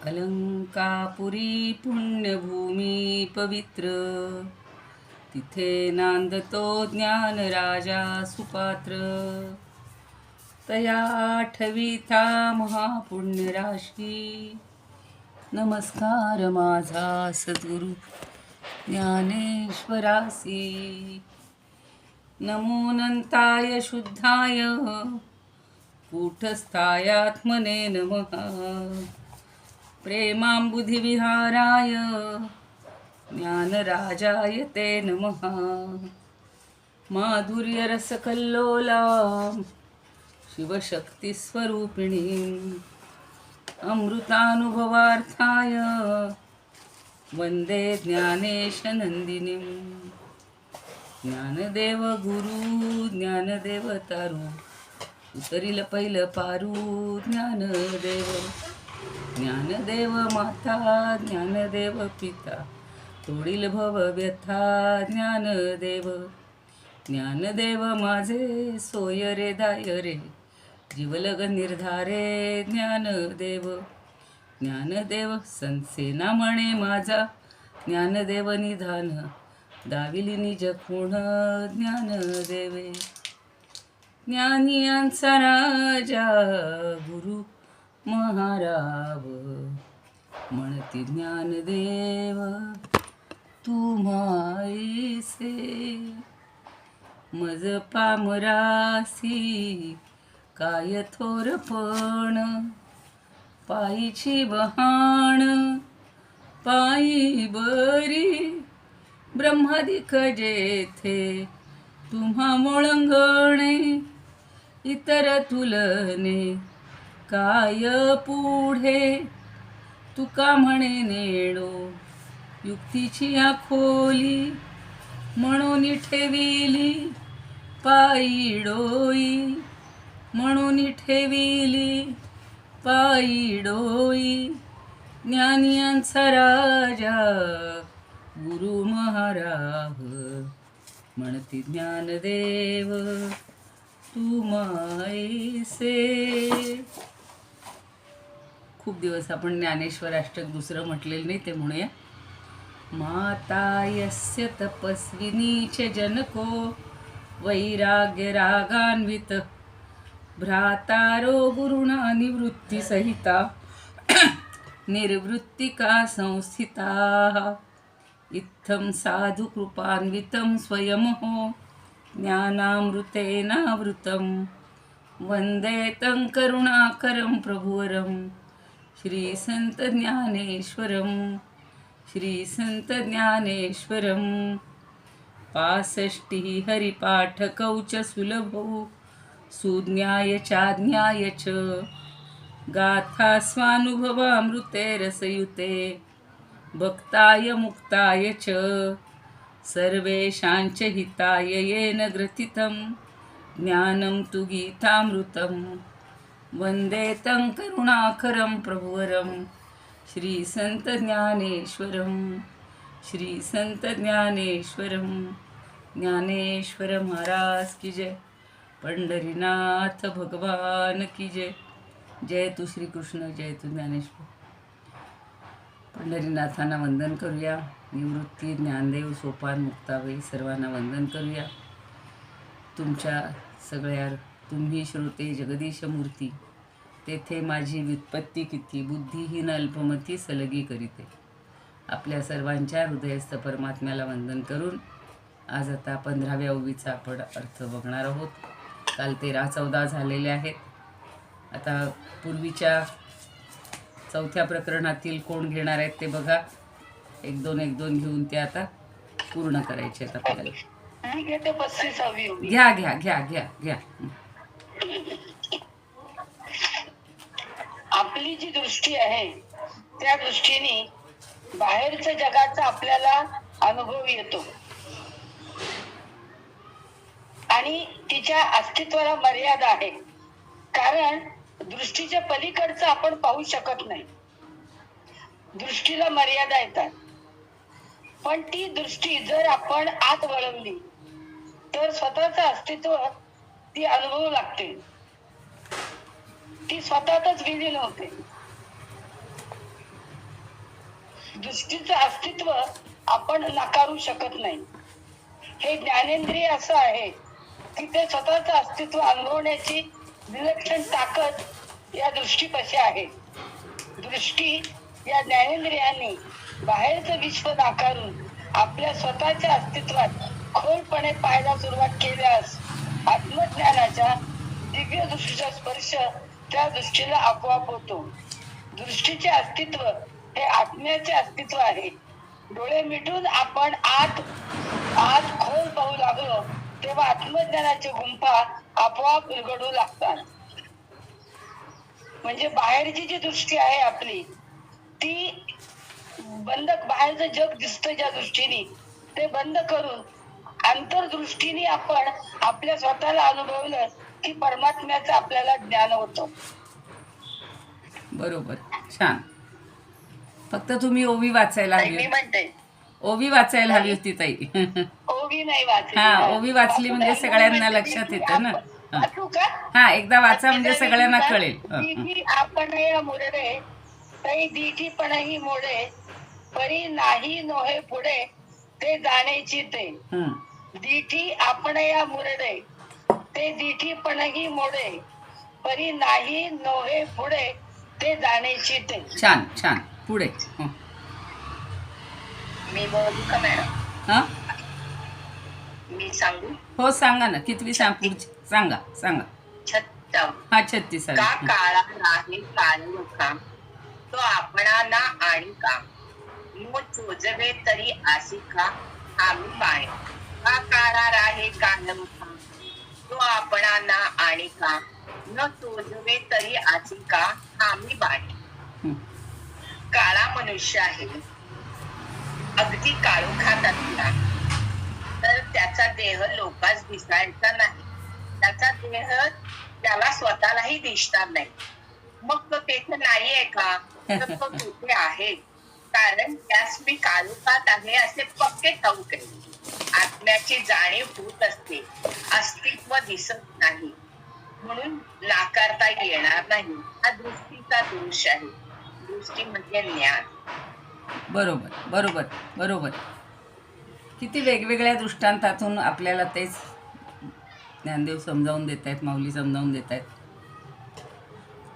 अलंकापुरी पुण्यभूमी पवित्र, तिथे नांदतो ज्ञान राजा सुपात्र. तया आठविता महापुण्य राशी, नमस्कार माझा सद्गुरु ज्ञानेश्वरासी. नमोऽनंताय शुद्धाय कूटस्थायात्मने नमः. प्रेमांबुधिविहाराय ज्ञानराजाय ते नमः. माधुर्यरसकल्लोला शिवशक्तिस्वरूपिणीं, अमृतानुभवार्थाय वंदे ज्ञानेशनंदिनीं. ज्ञानदेव गुरु ज्ञानदेव तारू, उतरील पहिलं पारू ज्ञानदेव. ज्ञानदेव माता ज्ञानदेव पिता, तोडील भव व्यथा ज्ञानदेव. ज्ञानदेव माझे सोय रे दाय रे, जीवलग निर्धारे ज्ञानदेव. ज्ञानदेव संसेना म्हणे माझा, ज्ञानदेव निधान दाविली निज खूण ज्ञानदेवे. ज्ञानियांचा राजा गुरु महाराव, म्हणती ज्ञानदेव तू माईसे. मज पामरासी काय थोरपण, पायीची वहाण पायी बरी. ब्रह्मादिक जेथे तुम्हा मोळंगणे, इतर तुलने काय पुढे. तुका म्हणे नेडो युक्तीची आखोली, म्हणून ठेविली पायी डोई. म्हणून ठेविली पायी डोई. ज्ञानियांचा राजा गुरु महाराव, म्हणती ज्ञानदेव तू माईसे. खूप दिवस आपण ज्ञानेश्वर अष्टक दुसरं म्हटलेलं नाही, ते म्हणूया. माता यस्य तपस्विनीच जनको, वैराग्य रागान्वित. भ्रातारो गुरुणा निवृत्ती सहिता, निर्वृत्तिका संस्थिताः. इत्थं साधु कृपान्वितं स्वयंहो, ज्ञानामृतेनावृतं. वंदे तं करुणाकरं प्रभुवरं, श्री संत ज्ञानेश्वरं. श्री संत ज्ञानेश्वरं. 65 हरिपाठ कौच सुलभो, सुज्ञाय चाज्ञाय च. गाथा स्वानुभवामृते रसयुते, भक्ताय मुक्ताय च. सर्वेषांच हिताय येन ग्रथितं, ज्ञानं तु गीतामृतं. वंदे तं करुणाकरं प्रभुवरं, श्री संत ज्ञानेश्वरं. श्री संत ज्ञानेश्वरं. ज्ञानेश्वर महाराज की जय. पंढरीनाथ भगवान की जय. जय तू श्रीकृष्ण, जय तू ज्ञानेश्वर. पंढरीनाथांना वंदन करूया. निवृत्ती ज्ञानदेव सोपान मुक्ताबाई सर्वांना वंदन करूया. तुमच्या सगळ्या तुम्ही श्रोते जगदीश मूर्ती, तेथे माझी व्युत्पत्ती किती. बुद्धिहीन अल्पमती सलगी करीते. आपल्या सर्वांच्या हृदयस्थ परमात्म्याला वंदन करून आज आता 15व्या ओवीचा आपण अर्थ बघणार आहोत. काल 13-14 झालेले आहेत. आता पूर्वीच्या 4थ्या प्रकरणातील कोण घेणार आहेत ते बघा. 1-2 घेऊन ते आता पूर्ण करायचे आहेत आपल्याला. घ्या घ्या घ्या घ्या घ्या. आपली जी दृष्टी आहे त्या दृष्टीने बाहेरच्या जगाचा आपल्याला अनुभव येतो आणि तिच्या अस्तित्वाला मर्यादा आहे. कारण दृष्टीच्या पलीकडचं आपण पाहू शकत नाही. दृष्टीला मर्यादा येतात. पण ती दृष्टी जर आपण आत वळवली तर स्वतःचं अस्तित्व ती अनुभवू लागते. ती स्वतःतच विलीन होते. दृष्टीचं अस्तित्व आपण नाकारू शकत नाही. हे ज्ञानेंद्रिय असं आहे की ते स्वतःचं अस्तित्व अनुभवण्याची विलक्षण ताकद या दृष्टीपाशी आहे. दृष्टी या ज्ञानेंद्रियांनी बाहेरचं विश्व नाकारून आपल्या स्वतःच्या अस्तित्वात खोलपणे पाहायला सुरुवात केल्यास आत्मज्ञानाच्या दिव्य दृष्टीचा स्पर्श त्या दृष्टीला आपोआप होतो. दृष्टीचे अस्तित्व हे आत्म्याचे अस्तित्व आहे. डोळे मिटून आपण आत खोल पाहू लागलो तेव्हा आत्मज्ञानाचे गुंफा आपोआप उलगडू लागतात. म्हणजे बाहेरची जी दृष्टी आहे आपली ती बंद, बाहेरचं जग दिसतं ज्या दृष्टीने ते बंद करून अंतर्दृष्टीने आपण आपल्या स्वतःला अनुभवलं की परमात्म्याचं आपल्याला ज्ञान होतं. बरोबर, छान. फक्त तुम्ही ओवी वाचायला मी हवी. म्हणते ओवी वाचायला हवी होती ताई. ओवी नाही वाचली. हा, ओवी वाचली म्हणजे सगळ्यांना लक्षात येतं ना. वाचू का? हा, एकदा वाचा म्हणजे सगळ्यांना कळेल. दीठी आपण मुरडे तै दीठीपणही मोडे परी नाही नोहे पुढे ते जाण्याची ते. दीठी आपण या मुरडे ते दीठीपणही मोडे परी नाही नोहे पुढे ते जाण्याची ते. छान छान. पुढे. मी बोलू का मॅडम? हा, मी सांगू? हो सांगा ना. कितवी पुढची सांगा सांगा. 36. हा, 36. का काळा नाही काळू का तो आपणा ना आणि का मो चोजवे तरी आसी का आम्ही बाणे. का काळा राहे काळू का तो आपणा ना आणि का न चोजवे तरी आसी का आम्ही बाणे. काळा मनुष्य आहे, अगदी काळोखात असला तर त्याचा देह लोकांस दिसायचा नाही. त्याचा देह त्याला स्वतःलाही दिसणार नाही. मग तो तेथे नाहीये का तर तो तिथे आहे, कारण त्यास मी काळोखात आहे असे पक्के ठाऊक आहे. आत्म्याची जाणीव होत असते, अस्तित्व दिसत नाही म्हणून नाकारता येणार नाही. हा दृष्टीचा दोष आहे. दृष्टी म्हणजे ज्ञान. बरोबर बरोबर बरोबर. किती वेगवेगळ्या दृष्टांतातून आपल्याला तेच ज्ञानदेव समजावून देत आहेत, माऊली समजावून देत आहेत.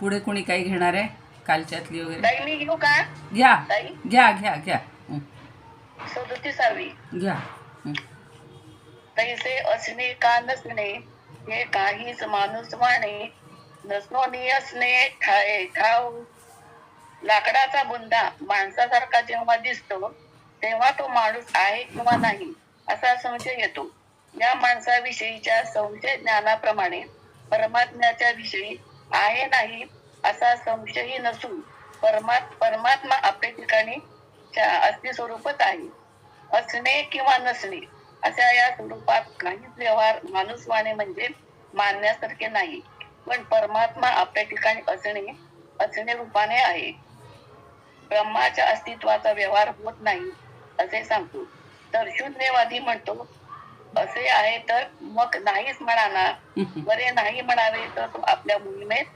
पुढे कोणी काही घेणार आहे कालच्यातली वगैरे? मी घेऊ का? घ्या घ्या घ्या घ्या. 37वी. घ्या. तैसे असणे का नसणे हे काहीच माणूस माने नसणोनी असणे ठाये ठाऊ. लाकडाचा बुंदा माणसासारखा जेव्हा दिसतो तेव्हा तो माणूस आहे किंवा नाही असा संशय येतो. या माणसाविषयीच्या संशय ज्ञानाप्रमाणे परमात्म्याच्या विषयी आहे नाही असा संशयही नसून परमात्मा आपल्या ठिकाणी अस्ति स्वरूपच आहे. असणे किंवा नसणे अशा या स्वरूपात काहीच व्यवहार माणूसवाणे म्हणजे मानण्यासारखे नाही. पण परमात्मा आपल्या ठिकाणी असणे रूपाने आहे. ब्रह्माच्या अस्तित्वाचा व्यवहार होत नाही असे सांगतो. तर शून्यवादी म्हणतो असे आहे तर मग नाहीच म्हणा ना. बरे नाही म्हणावे तर तो आपल्या मोहिमेत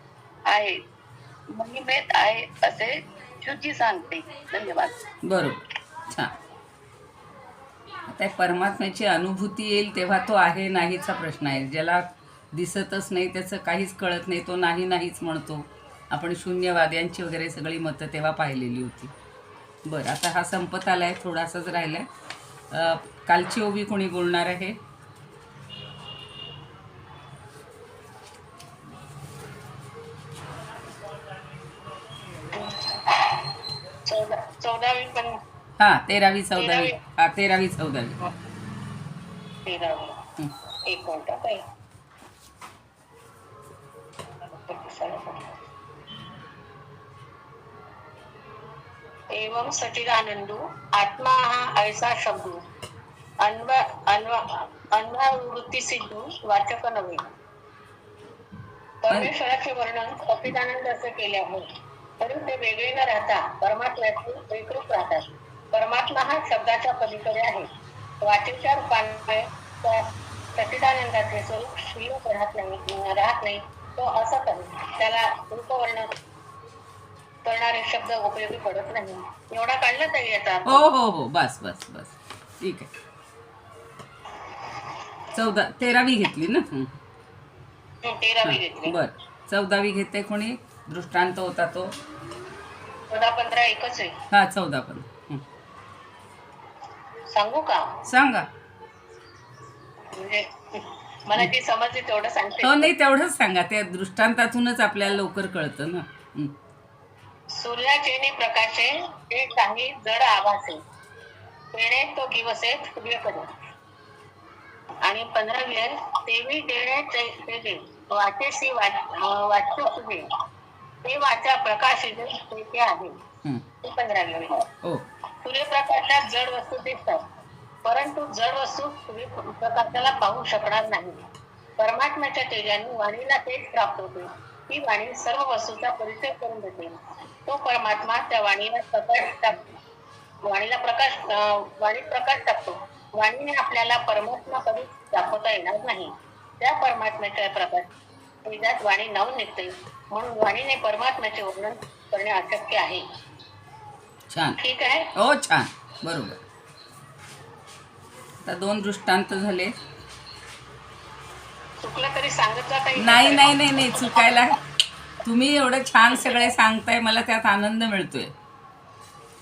आहे असे शुची सांगते. धन्यवाद. बरोबर, छान. आता परमात्म्याची अनुभूती येईल तेव्हा तो आहे नाहीचा प्रश्न आहे. ज्याला दिसतच नाही, त्याचं काहीच कळत नाही, तो नाही नाहीच म्हणतो. आपण शून्यवाद्यांची वगैरे सगळी मतं तेव्हा पाहिलेली होती. बरं, आता हा संपत आला आहे, थोडासाच राहिला आहे. कालची ओवी कोणी बोलणार आहे? चौदावी पण. हां, 13वी 14वी. हां, 13वी 14वी. 13वी. एक मिनिट काही. एवं सचिदानंदो आत्मा हा ऐसा शब्दो अन्ववृत्ती सिद्धू वाचक नव्हे. परमेश्वराचे वर्णन सचिदानंद असे केले आहे, परंतु ते वेगळे न राहता परमात्म्याचे एकरूप राहतात. परमात्मा हा शब्दाच्या पलीकडे आहे. वाचेच्या रूपाने सचिदानंदाचे स्वरूप शिल्लक राहत नाही. तो असं करेल त्याला रूपवर्ण करणारे शब्द उपयोगी पडत नाही. एवढा काढला तरी याचा अर्थ. हो हो हो, बस बस बस, ठीक आहे. 13वी घेतली ना? 13वी घेतली. बर, 14वी घेते कोणी? दृष्टांत होता तो. 14-15 एकच आहे. हा, 14 पण. सांगू का? सांगा. म्हणजे मला जे समजले तेवढं सांगते. हो, नाही तेवढंच सांगा, त्या दृष्टांतातूनच आपल्याला लवकर कळतं ना. सूर्याचे प्रकाशे ते काही जड आभासे तेणे तो दिवसे सूर्यकडे आणि 15वी तेवी देणे तेजे वाचेशी वाच्य सुगे ते वाचा प्रकाशित ते आहे. ते 15वी. हो. सूर्यप्रकाशात जड वस्तू दिसतात, परंतु जड वस्तू सूर्यप्रकाशाला पाहू शकणार नाही. परमात्म्याच्या तेजाने वाणीला तेज प्राप्त होते. ती वाणी सर्व वस्तूचा परिचय करून देते. तो परमात्मा त्या वाणीला प्रकाश टाकतो. वाणीत प्रकाश टाकतो. वाणीने आपल्याला परमात्मा कधीच दाखवता येणार नाही. त्या परमात्म्याच्या प्रकाश तेजात वाणी नवून निघते. म्हणून वाणीने परमात्म्याचे वर्णन करणे अशक्य आहे. छान. ठीक आहे. हो, छान, बरोबर. आता 2 दृष्टांत झाले. चुकलं तरी सांगत जा काही. नाही नाही नाही नाही, चुकायला. तुम्ही एवढं छान सगळे सांगताय, मला त्यात आनंद मिळतोय.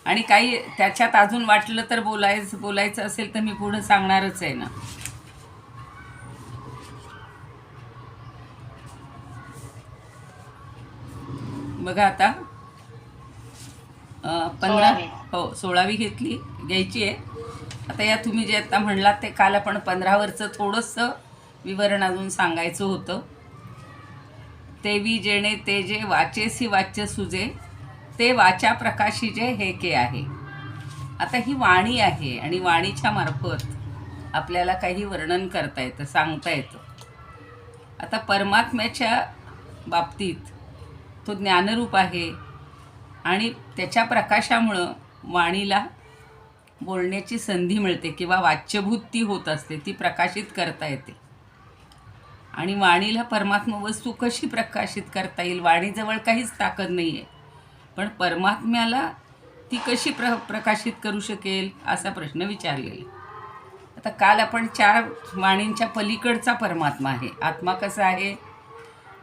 आणि काही त्याच्यात अजून वाटलं तर बोलायचं असेल तर मी पुढे सांगणारच आहे ना. बघा आता 15 हो 16वी घ्यायची आहे. आता या तुम्ही जे आता म्हणलात ते काल आपण 15वरचं थोडंसं विवरण अजून सांगायचं होतं. तेवी जेणे ते जे वाचेसी वाच्य सुजे ते वाचा प्रकाशी जे हे के आहे. आता ही वाणी आहे आणि वाणीच्या मार्फत आपल्याला काही वर्णन करता येतं, सांगता येतं. आता परमात्म्याच्या बाबतीत तो ज्ञानरूप आहे आणि त्याच्या प्रकाशामुळं वाणीला बोलण्याची संधी मिळते किंवा वाच्यभूत ती होत असते, ती प्रकाशित करता येते. आणि वाणीला परमात्मा वस्तू कशी प्रकाशित करता येईल? वाणीजवळ काहीच ताकद नाही आहे, पण परमात्म्याला ती कशी प्रकाशित करू शकेल असा प्रश्न विचारलेला. आता काल आपण 4 वाणींच्या पलीकडचा परमात्मा आहे. आत्मा कसा आहे?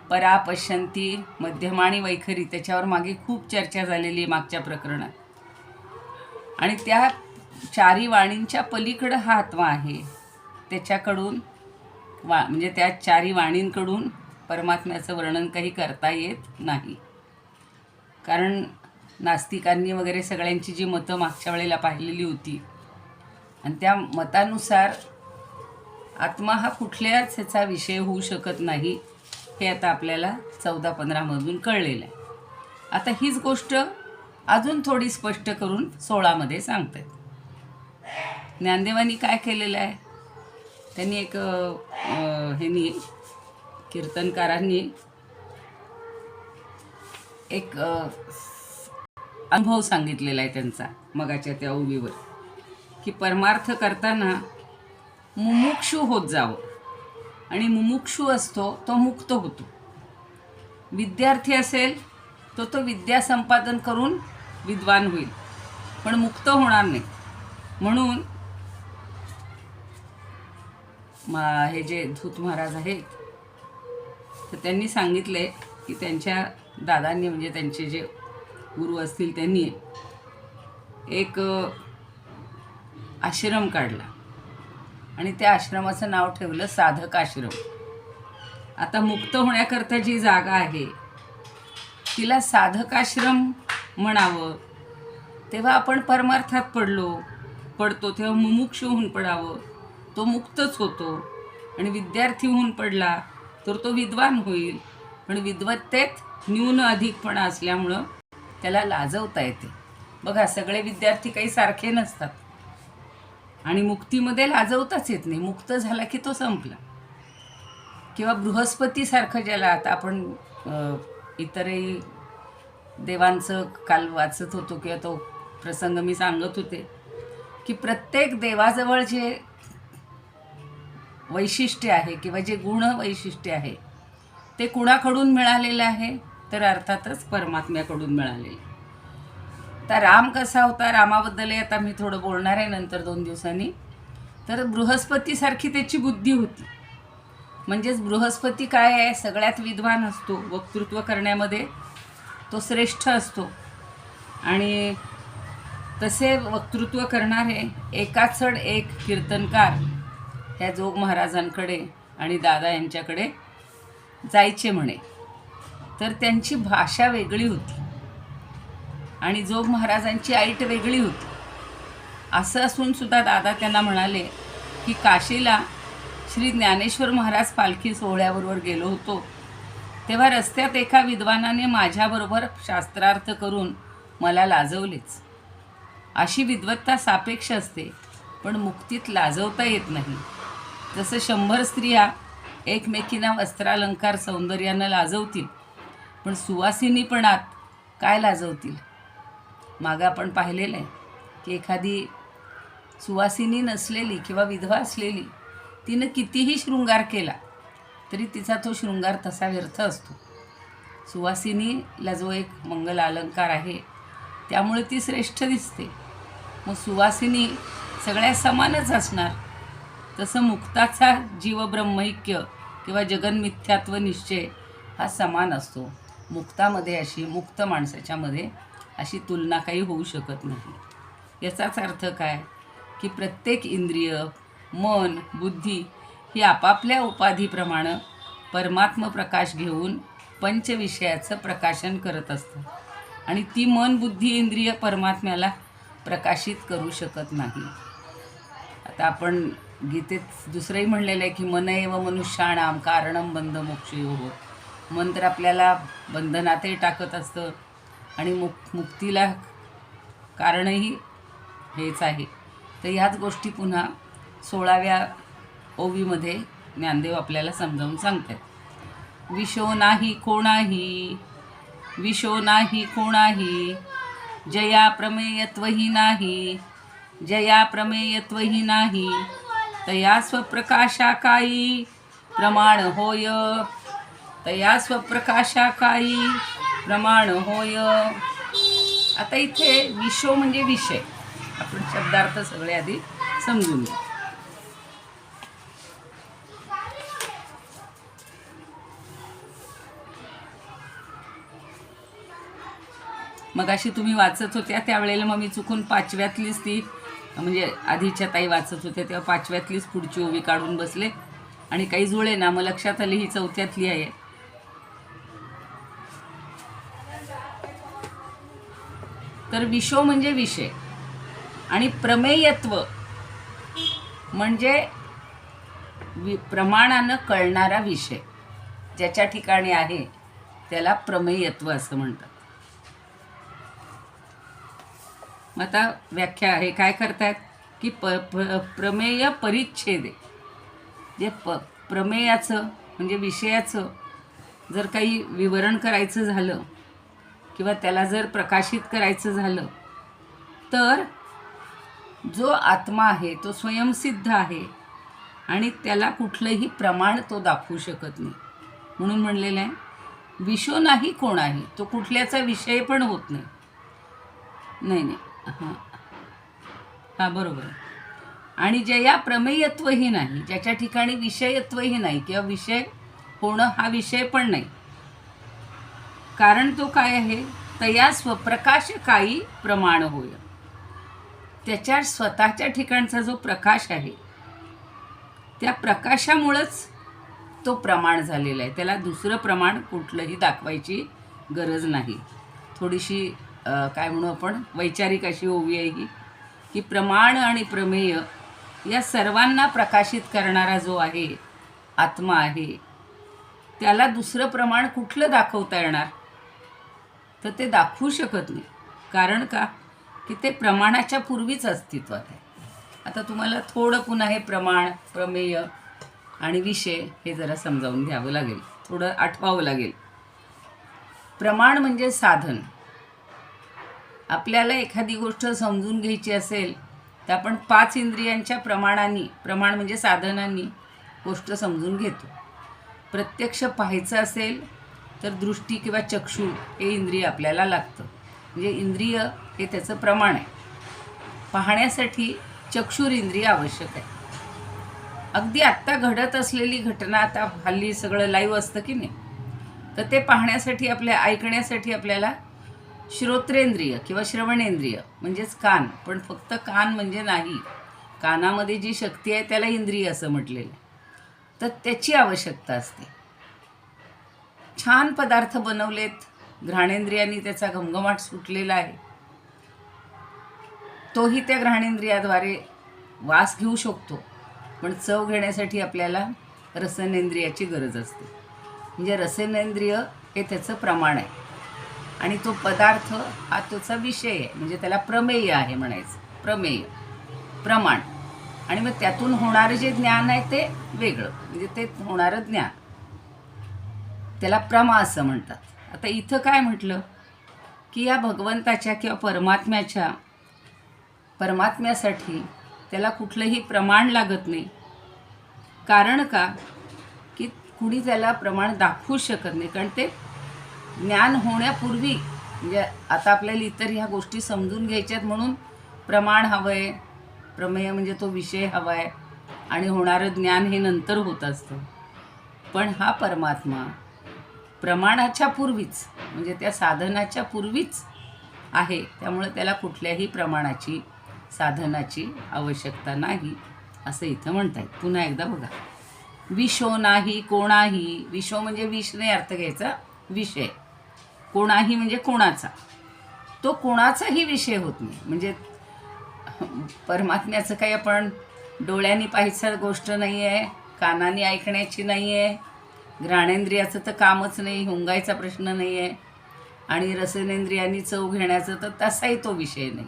परा, पश्यंती, मध्यम आणि वैखरी, त्याच्यावर मागे खूप चर्चा झालेली आहे मागच्या प्रकरणात. आणि त्या 4 वाणींच्या पलीकडं हा आत्मा आहे. त्याच्याकडून म्हणजे त्या 4 वाणींकडून परमात्म्याचं वर्णन काही करता येत नाही. कारण नास्तिकांनी वगैरे सगळ्यांची जी मतं मागच्या वेळेला पाहिलेली होती आणि त्या मतानुसार आत्मा हा कुठल्याच ह्याचा विषय होऊ शकत नाही, हे आता आपल्याला 14-15मधून कळलेलं आहे. आता हीच गोष्ट अजून थोडी स्पष्ट करून 16मध्ये सांगतात. ज्ञानदेवांनी काय केलेलं आहे? त्यांनी एक कीर्तनकारांनी एक अनुभव सांगितलेला आहे त्यांचा मगाच्या त्या ओवीवर, की परमार्थ करताना मुमुक्षू होत जावं. आणि मुमुक्षू असतो तो मुक्त होतो. विद्यार्थी असेल तो विद्या संपादन करून विद्वान होईल, पण मुक्त होणार नाही. म्हणून हे जे धूत महाराज आहेत तर त्यांनी सांगितले की त्यांच्या दादांनी म्हणजे त्यांचे जे गुरु असतील त्यांनी एक आश्रम काढला आणि त्या आश्रमाचं नाव ठेवलं साधक आश्रम. आता मुक्त होण्याकरता जी जागा आहे तिला साधक आश्रम म्हणावं, तेव्हा आपण परमार्थात पडतो तेव्हा मुमुक्षू होऊन पडावं, तो मुक्तच होतो. आणि विद्यार्थी होऊन पडला तर तो विद्वान होईल, पण विद्वत्तेत न्यून अधिकपणा असल्यामुळं त्याला लाजवता येते. बघा, सगळे विद्यार्थी काही सारखे नसतात आणि मुक्तीमध्ये लाजवताच येत नाही. मुक्त झाला की तो संपला. किंवा बृहस्पतीसारखं ज्याला आता आपण इतरही देवांचं काल वाचत होतो किंवा तो प्रसंग मी सांगत होते की प्रत्येक देवाजवळ जे वैशिष्ट्य आहे किंवा जे गुण वैशिष्ट्य आहे ते कुणाकडून मिळालेलं आहे? तर अर्थातच परमात्म्याकडून मिळालेले. आता राम कसा होता, रामाबद्दलही आता मी थोडं बोलणार आहे नंतर 2 दिवसांनी. तर बृहस्पतीसारखी त्याची बुद्धी होती. म्हणजेच बृहस्पती काय आहे, सगळ्यात विद्वान असतो, वक्तृत्व करण्यामध्ये तो श्रेष्ठ असतो. आणि तसे वक्तृत्व करणारे एकाचड एक कीर्तनकार ह्या जोग महाराजांकडे आणि दादा यांच्याकडे जायचे म्हणे. तर त्यांची भाषा वेगळी होती आणि जोग महाराजांची ऐट वेगळी होती. असं असून सुद्धा दादा त्यांना म्हणाले की काशीला श्री ज्ञानेश्वर महाराज पालखी सोहळ्याबरोबर गेलो होतो, तेव्हा रस्त्यात एका विद्वानाने माझ्याबरोबर शास्त्रार्थ करून मला लाजवलेच. अशी विद्वत्ता सापेक्ष असते, पण मुक्तीत लाजवता येत नाही. जसं 100 स्त्रिया एकमेकींना वस्त्रालंकार सौंदर्यानं लाजवतील, पण सुवासिनीपणात काय लाजवतील. मागं आपण पाहिलेलं आहे की एखादी सुवासिनी नसलेली किंवा विधवा असलेली तिनं कितीही शृंगार केला तरी तिचा तो शृंगार तसा व्यर्थ असतो. सुवासिनीला जो एक मंगल अलंकार आहे त्यामुळे ती श्रेष्ठ दिसते. मग सुवासिनी सगळ्या समानच असणार. तसं मुक्ताचा जीवब्रह्मैक्य किंवा जगन्मिथ्यात्व निश्चय हा समान असतो. मुक्तामध्ये अशी, मुक्त माणसाच्यामध्ये अशी तुलना काही होऊ शकत नाही. याचाच अर्थ काय की प्रत्येक इंद्रिय, मन, बुद्धी ही आपापल्या उपाधीप्रमाणे परमात्म प्रकाश घेऊन पंचविषयाचं प्रकाशन करत असतं आणि ती मन, बुद्धी, इंद्रिय परमात्म्याला प्रकाशित करू शकत नाही. आता आपण गीतेत दुसरंही म्हणलेलं आहे की मन एव मनुष्याणाम कारणम बंध मोक्षयोः. मन तर आपल्याला बंधनातही टाकत असतं आणि मुक्तीला कारणही हेच आहे. तर ह्याच गोष्टी पुन्हा 16व्या ओवीमध्ये ज्ञानदेव आपल्याला समजावून सांगतात. विशो नाही कोणाही, विशो नाही कोणाही, जया प्रमेयत्वही नाही, जया प्रमेयत्वही नाही, तया स्वप्रकाशाकाई प्रमाण होय, तया स्वप्रकाशाकाई प्रमाण होय. आता इथे विशो म्हणजे विषय. आपण शब्दार्थ सगळे आधी समजून घेऊ. मगाशी तुम्ही वाचत होत्या त्यावेळेला मग मी चुकून 5व्यातलीच ती, म्हणजे आधीच्या ताई वाचत होत्या तेव्हा 5व्यातलीच पुढची ओवी काढून बसले आणि काही जुळे ना, मग लक्षात आली ही 4थ्यातली आहे. तर विशो म्हणजे विषय आणि प्रमेयत्व म्हणजे प्रमाणानं कळणारा विषय ज्याच्या ठिकाणी आहे त्याला प्रमेयत्व असं म्हणतात. मग आता व्याख्या हे काय करतात की प्रमेय परिच्छेद, जे प्रमेयाचं म्हणजे विषयाचं जर काही विवरण करायचं झालं किंवा त्याला जर प्रकाशित करायचं झालं तर जो आत्मा आहे तो स्वयंसिद्ध आहे आणि त्याला कुठलंही प्रमाण तो दाखवू शकत नाही. म्हणून म्हणलेलं आहे विशो नाही कोणाही, तो कुठल्याचा विषय पण होत नाही. नाही हां बरोबर आहे. आणि जया प्रमेयत्वही नाही, ज्याच्या ठिकाणी विषयत्वही नाही किंवा विषय होणं हा विषय पण नाही. कारण तो काय आहे, तया स्वप्रकाश काही प्रमाण होय. त्याच्या स्वतःच्या ठिकाणचा जो प्रकाश आहे त्या प्रकाशामुळंच तो प्रमाण झालेला आहे. त्याला दुसरं प्रमाण कुठलंही दाखवायची गरज नाही. थोडीशी काय म्हणू आपण वैचारिक अशी ओवी आहे ही की प्रमाण आणि प्रमेय या सर्वांना प्रकाशित करणारा जो आहे आत्मा आहे त्याला दुसरं प्रमाण कुठलं दाखवता येणार, तर ते दाखवू शकत नाही. कारण का की ते प्रमाणाच्या पूर्वीच अस्तित्वात आहे. आता तुम्हाला थोडं पुन्हा हे प्रमाण, प्रमेय आणि विषय हे जरा समजावून घ्यावं लागेल, थोडं आठवावं लागेल. प्रमाण म्हणजे साधन. आपल्याला एखादी गोष्ट समजून घ्यायची असेल तर आपण 5 इंद्रियांच्या प्रमाणांनी, प्रमाण म्हणजे साधनांनी गोष्ट समजून घेतो. प्रत्यक्ष पाहायचं असेल तर दृष्टी किंवा चक्षु हे इंद्रिय आपल्याला लागतं. म्हणजे इंद्रिय हे त्याचं प्रमाण आहे. पाहण्यासाठी चक्षुर इंद्रिय आवश्यक आहे. अगदी आत्ता घडत असलेली घटना, आता हल्ली सगळं लाईव्ह असतं की नाही, तर ते पाहण्यासाठी ऐकण्यासाठी आपल्याला श्रोत्रेंद्रिय किंवा श्रवणेंद्रिय म्हणजेच कान. पण फक्त कान म्हणजे नाही, कानामध्ये जी शक्ती आहे त्याला इंद्रिय असं म्हटलेलं आहे. तर त्याची आवश्यकता असते. छान पदार्थ बनवलेत, घ्राणेंद्रियांनी त्याचा घमघमाट सुटलेला आहे, तोही त्या घ्राणेंद्रियाद्वारे वास घेऊ शकतो. पण चव घेण्यासाठी आपल्याला रसनेंद्रियाची गरज असते. म्हणजे रसनेंद्रिय हे त्याचं प्रमाण आहे आणि तो पदार्थ हा त्याचा विषय आहे. म्हणजे त्याला प्रमेय आहे म्हणायचं. प्रमेय, प्रमाण. आणि मग त्यातून होणारं जे ज्ञान आहे ते वेगळं, म्हणजे ते होणारं ज्ञान, त्याला प्रमा असं म्हणतात. आता इथं काय म्हटलं की या भगवंताच्या किंवा परमात्म्यासाठी त्याला कुठलंही प्रमाण लागत नाही. कारण का की कुणी त्याला प्रमाण दाखवू शकत नाही. कारण ते ज्ञान होण्यापूर्वी, म्हणजे आता आपल्याला इतर ह्या गोष्टी समजून घ्यायच्यात म्हणून प्रमाण हवं आहे. प्रमेय म्हणजे तो विषय हवा आहे आणि होणारं ज्ञान हे नंतर होत असतं. पण हा परमात्मा प्रमाणाच्या पूर्वीच, म्हणजे त्या साधनाच्या पूर्वीच आहे. त्यामुळे त्याला कुठल्याही प्रमाणाची, साधनाची आवश्यकता नाही असं इथं म्हणतायत. पुन्हा एकदा बघा. विषो नाही कोणाही. विषो म्हणजे विष नाही अर्थ घ्यायचा, विषय. कोणाही म्हणजे कोणाचा. तो कोणाचाही विषय होत नाही. म्हणजे परमात्म्याचं काही आपण डोळ्यांनी पाहायचं गोष्ट नाही आहे, कानाने ऐकण्याची नाही आहे, घ्राणेंद्रियाचं तर कामच नाही, हुंगायचा प्रश्न नाही आहे, आणि रसनेंद्रियांनी चव घेण्याचं तर तसाही तो विषय नाही.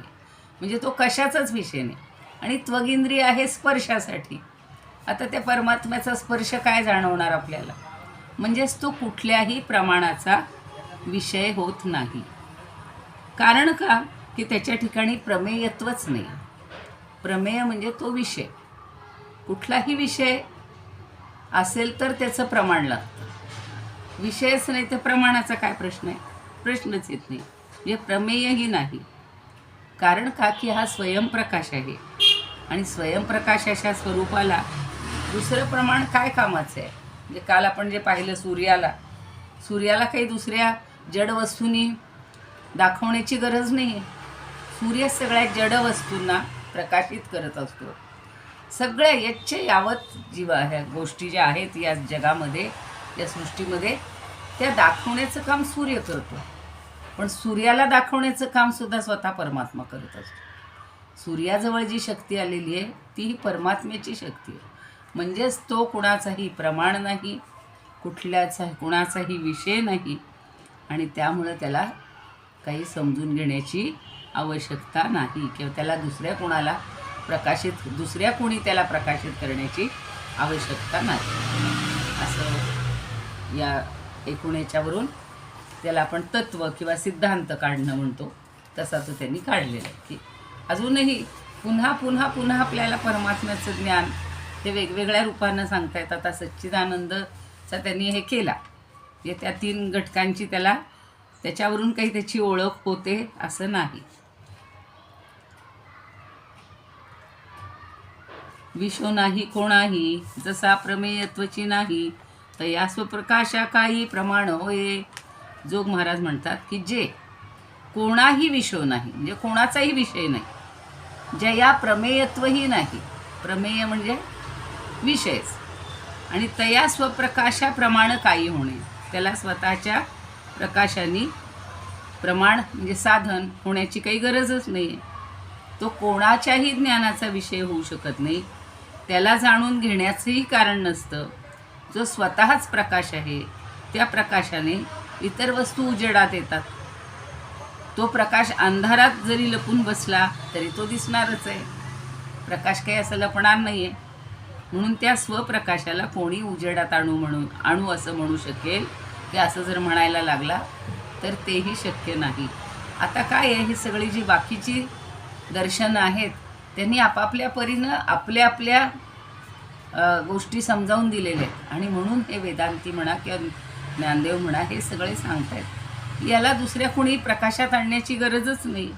म्हणजे तो कशाचाच विषय नाही. आणि त्वगिंद्रिय आहे स्पर्शासाठी. आता त्या परमात्म्याचा स्पर्श काय जाणवणार आपल्याला? म्हणजेच तो कुठल्याही प्रमाणाचा विषय होत नाही. कारण का की त्याच्या ठिकाणी प्रमेयत्वच नाही. प्रमेय म्हणजे तो विषय. कुठलाही विषय असेल तर त्याचं प्रमाण लागतं. विषयच नाही तर प्रमाणाचा काय प्रश्न आहे? प्रश्नच येत नाही. म्हणजे प्रमेयही नाही. कारण का की हा स्वयंप्रकाश आहे आणि स्वयंप्रकाशाच्या स्वरूपाला दुसरं प्रमाण काय कामाचं आहे? म्हणजे काल आपण जे पाहिलं सूर्याला काही दुसऱ्या जड वस्तूंनी दाखवण्याची गरज नाही आहे. सूर्य सगळ्या जड वस्तूंना प्रकाशित करत असतो. सगळ्या यच्छ यावत ह्या गोष्टी ज्या आहेत या जगामध्ये, या सृष्टीमध्ये, त्या दाखवण्याचं काम सूर्य करतो. पण सूर्याला दाखवण्याचं काम सुद्धा स्वतः परमात्मा करत असतो. सूर्याजवळ जी शक्ती आलेली आहे ती ही परमात्म्याची शक्ती आहे. म्हणजेच तो कुणाचाही प्रमाण नाही, कुणाचाही विषय नाही आणि त्यामुळं त्याला काही समजून घेण्याची आवश्यकता नाही किंवा त्याला दुसऱ्या कोणी त्याला प्रकाशित करण्याची आवश्यकता नाही. असं या एकूण याच्यावरून त्याला आपण तत्व किंवा सिद्धांत काढणं म्हणतो, तसा तो त्यांनी काढलेला आहे. की अजूनही पुन्हा पुन्हा पुन्हा आपल्याला परमात्म्याचं ज्ञान ते वेगवेगळ्या रूपानं सांगतायत. आता सच्चिदानंदचा त्यांनी हे केला, म्हणजे त्या 3 घटकांची त्याच्यावरून काही त्याची ओळख होते असं नाही. विषो नाही कोणाही, जसा प्रमेयत्वची नाही तया स्वप्रकाशा काही प्रमाण होय. जोग महाराज म्हणतात की जे कोणाही विषो नाही, म्हणजे कोणाचाही विषय नाही, जया प्रमेयत्वही नाही. प्रमेय म्हणजे विषयच. आणि तया स्वप्रकाशाप्रमाण काही होणे, त्याला स्वतःच्या प्रकाशाने प्रमाण म्हणजे साधन होण्याची काही गरजच नाही आहे. तो कोणाच्याही ज्ञानाचा विषय होऊ शकत नाही. त्याला जाणून घेण्याचंही कारण नसतं. जो स्वतःच प्रकाश आहे त्या प्रकाशाने इतर वस्तू उजेडात येतात. तो प्रकाश अंधारात जरी लपून बसला तरी तो दिसणारच आहे. प्रकाश काही असं लपणार नाही आहे. म्हणून त्या स्वप्रकाशाला कोणी उजेडात आणू असं म्हणू शकेल की असं जर म्हणायला लागला तर तेही शक्य नाही. आता काय आहे, ही सगळी जी बाकीची दर्शनं आहेत त्यांनी आपापल्या परीनं आपल्या गोष्टी समजावून दिलेल्या आहेत. आणि म्हणून हे वेदांती म्हणा किंवा ज्ञानदेव म्हणा, हे सगळे सांगतायत. याला दुसऱ्या कोणी प्रकाशात आणण्याची गरजच नाही.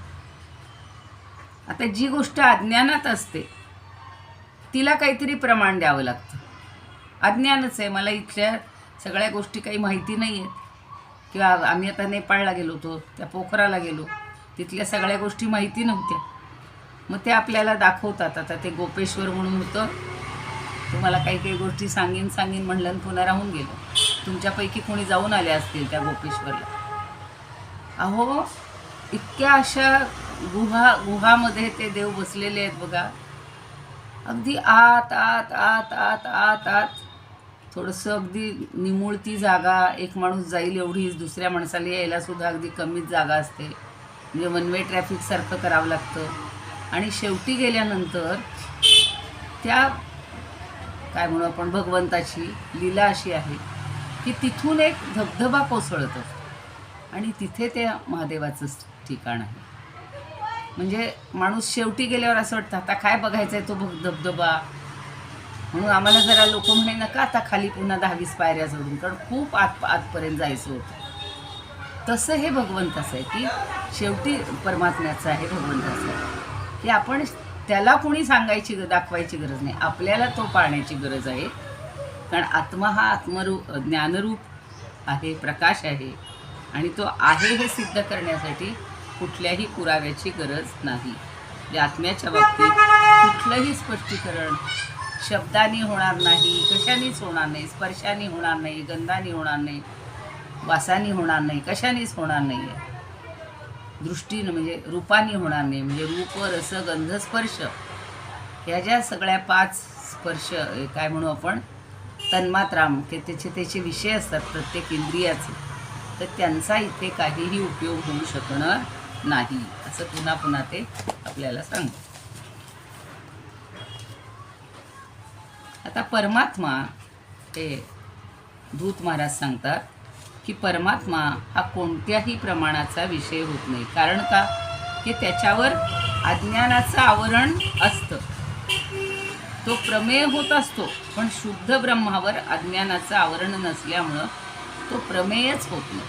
आता जी गोष्ट अज्ञानात असते तिला काहीतरी प्रमाण द्यावं लागतं. अज्ञानच आहे, मला इथल्या सगळ्या गोष्टी काही माहिती नाही आहेत. किंवा आम्ही आता नेपाळला गेलो होतो, त्या पोखराला गेलो, तिथल्या सगळ्या गोष्टी माहिती नव्हत्या. मग ते आपल्याला दाखवतात. आता ते गोपेश्वर म्हणून होतं, तुम्हाला काही काही गोष्टी सांगीन म्हणलं आणि पुन्हा राहून गेलो. तुमच्यापैकी कोणी जाऊन आले असतील त्या गोपेश्वरला. अहो, इतक्या अशा गुहामध्ये ते देव बसलेले आहेत बघा. अगदी आत आत आत आत आत आत, थोडंसं अगदी निमुळती जागा, एक माणूस जाईल एवढीच, दुसऱ्या माणसाला यायला सुद्धा अगदी कमीच जागा असते. म्हणजे वन वे ट्रॅफिकसारखं करावं लागतं. आणि शेवटी गेल्यानंतर त्या काय म्हणू आपण, भगवंताची लीला अशी आहे की तिथून एक धबधबा कोसळत असतो आणि तिथे त्या महादेवाचं ठिकाण आहे. म्हणजे माणूस शेवटी गेल्यावर असं वाटतं आता काय बघायचं आहे तो धबधबा. म्हणून आम्हाला जरा लोक म्हणे नका आता खाली पुन्हा 10-20 पायऱ्या चढून, कारण खूप आतपर्यंत जायचं होतं. तसं हे भगवंताचं आहे की शेवटी परमात्म्याचं आहे, भगवंताचं आहे की आपण त्याला कोणी दाखवायची गरज नाही, आपल्याला तो पाळण्याची गरज आहे. कारण आत्मा हा ज्ञानरूप आहे, प्रकाश आहे. आणि तो आहे हे सिद्ध करण्यासाठी कुठल्याही पुराव्याची गरज नाही. म्हणजे आत्म्याच्या बाबतीत कुठलंही स्पष्टीकरण शब्दांनी होणार नाही, कशानेच होणार नाही, स्पर्शाने होणार नाही, गंधाने होणार नाही, वासाने होणार नाही, कशानेच होणार नाही आहे. दृष्टीनं म्हणजे रूपाने होणार नाही. म्हणजे रूप, रस, गंध, स्पर्श ह्या ज्या सगळ्या 5 स्पर्श काय म्हणू आपण, तन्मात्राम, की त्याचे विषय असतात प्रत्येक इंद्रियाचे, तर त्यांचा इथे काहीही उपयोग होऊ शकणार नाही, असं पुन्हा पुन्हा ते आपल्याला सांगतात. आता परमात्मा, ते दूत महाराज सांगतात की परमात्मा हा कोणत्याही प्रमाणाचा विषय होत नाही. कारण का, की त्याच्यावर अज्ञानाचं आवरण असतं. तो प्रमेय होत असतो, पण शुद्ध ब्रह्मावर अज्ञानाचं आवरण नसल्यामुळं तो प्रमेयच होत नाही.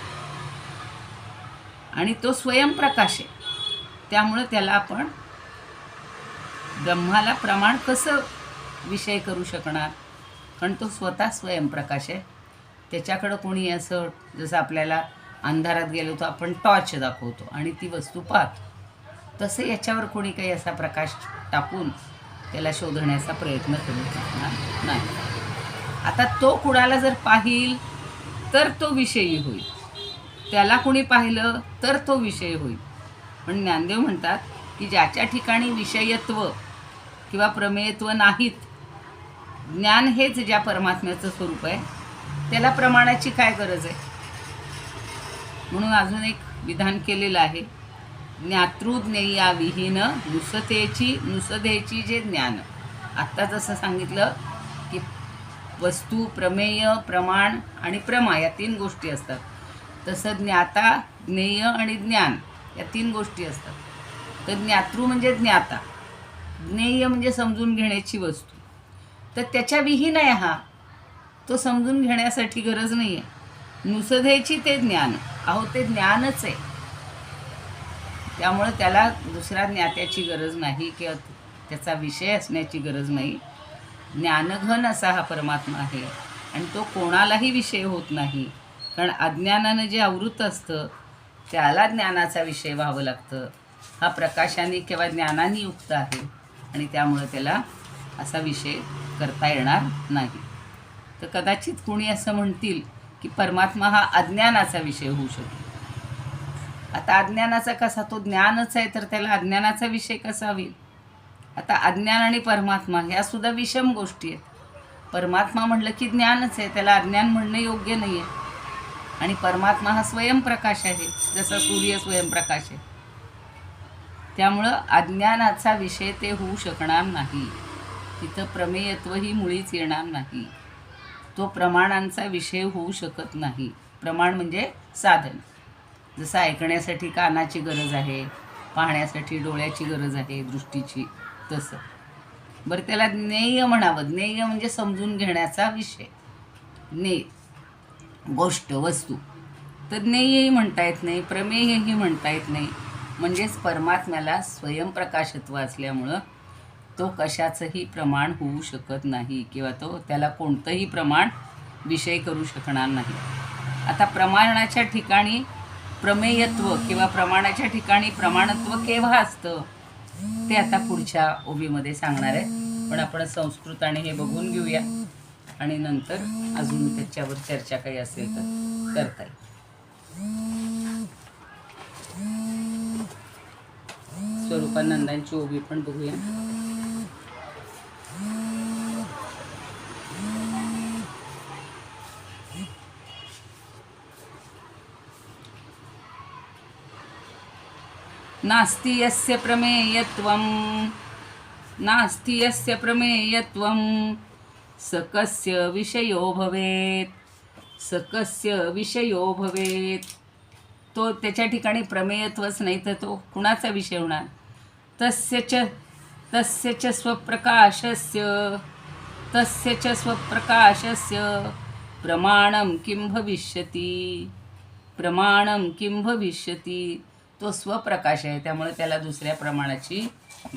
आणि तो स्वयंप्रकाश आहे, त्यामुळं त्याला आपण ब्रह्माला प्रमाण कसं विषय करू शकणार. कारण तो स्वतः स्वयंप्रकाश आहे. त्याच्याकडं कोणी असं, जसं आपल्याला अंधारात गेलो तर आपण टॉर्च दाखवतो आणि ती वस्तू पाहतो, तसं याच्यावर कोणी काही असा प्रकाश टाकून त्याला शोधण्याचा प्रयत्न करू शकणार नाही. आता तो कुणाला जर पाहिल तर तो विषयी होईल, त्याला कोणी पाहिलं तर तो विषय होईल. पण ज्ञानदेव म्हणतात की ज्याच्या ठिकाणी विषयत्व किंवा प्रमेयत्व नाहीत, ज्ञान हेच ज्या परमात्म्याचं स्वरूप आहे, त्याला प्रमाणाची काय गरज आहे. म्हणून अजून एक विधान केलेलं आहे, ज्ञातृज्ञेयाविहीन नुसदेची जे ज्ञान. आत्ता जसं सांगितलं की वस्तू, प्रमेय, प्रमाण आणि प्रमा या 3 गोष्टी असतात, तसं ज्ञाता, ज्ञेय आणि ज्ञान या 3 गोष्टी असतात. तर ज्ञातृ म्हणजे ज्ञाता, ज्ञेय म्हणजे समजून घेण्याची वस्तू, तर त्याच्या विहीन आहे हा, तो समजून घेण्यासाठी गरज नाही आहे. नुसदेची ते ज्ञान, अहो ते ज्ञानच आहे, त्यामुळं त्याला दुसऱ्या ज्ञात्याची गरज नाही किंवा त्याचा विषय असण्याची गरज नाही. ज्ञानघन असा हा परमात्मा आहे आणि तो कोणालाही विषय होत नाही. कारण अज्ञानानं जे आवृत असतं त्याला ज्ञानाचा विषय व्हावं लागतं. हा प्रकाशाने किंवा ज्ञानाने युक्त आहे आणि त्यामुळं त्याला असा विषय करता येणार नाही. तर कदाचित कोणी असं म्हणतील की परमात्मा हा अज्ञानाचा विषय होऊ शकतो. आता अज्ञानाचा कसा, तो ज्ञानच आहे तर त्याला अज्ञानाचा विषय कसा होईल. आता अज्ञान आणि परमात्मा ह्या सुद्धा विषम गोष्टी आहेत. परमात्मा म्हटलं की ज्ञानच आहे, त्याला अज्ञान म्हणणं योग्य नाही आहे. आणि परमात्मा हा स्वयंप्रकाश आहे, जसा सूर्य स्वयंप्रकाश आहे. त्यामुळं अज्ञानाचा विषय ते होऊ शकणार नाही. तिथं प्रमेयत्वही मुळीच येणार नाही. तो प्रमाणांचा विषय होऊ शकत नाही. प्रमाण म्हणजे साधन. जसं ऐकण्यासाठी कानाची गरज आहे, पाहण्यासाठी डोळ्याची गरज आहे, दृष्टीची, तसं. बरं, त्याला ज्ञेय म्हणावं. ज्ञेय म्हणजे समजून घेण्याचा विषय, ज्ञेय. गोष्ट वस्तू तर ज्ञेयही म्हणता येत नाही, प्रमेयही म्हणता येत नाही. म्हणजेच परमात्म्याला स्वयंप्रकाशत्व असल्यामुळं तो कशाचंही प्रमाण होऊ शकत नाही किंवा त्याला कोणतंही प्रमाण विषय करू शकणार नाही. आता प्रमाणाच्या ठिकाणी प्रमेयत्व किंवा प्रमाणाच्या ठिकाणी प्रमाणत्व केव्हा असतं ते आता पुढच्या ओबीमध्ये सांगणार आहे. पण आपण संस्कृत हे बघून घेऊया आणि नंतर अजून त्याच्यावर चर्चा काही असेल तर करता येईल. स्वरूपानंदांची ओबी पण बघूया. नास्ति यस्य प्रमेयत्वं नास्ति यस्य प्रमेयत्वं सकस्य विषयो भवेत् सकस्य विषयो भवेत्. तो त्याच्या ठिकाणी प्रमेयत्वच नाही तर तो कुणाचा विषय होणार. तस्य च स्वप्रकाशस्य प्रमाणं किं भविष्यति प्रमाणं किं भविष्यति. तो स्वप्रकाश आहे त्यामुळे त्याला दुसऱ्या प्रमाणाची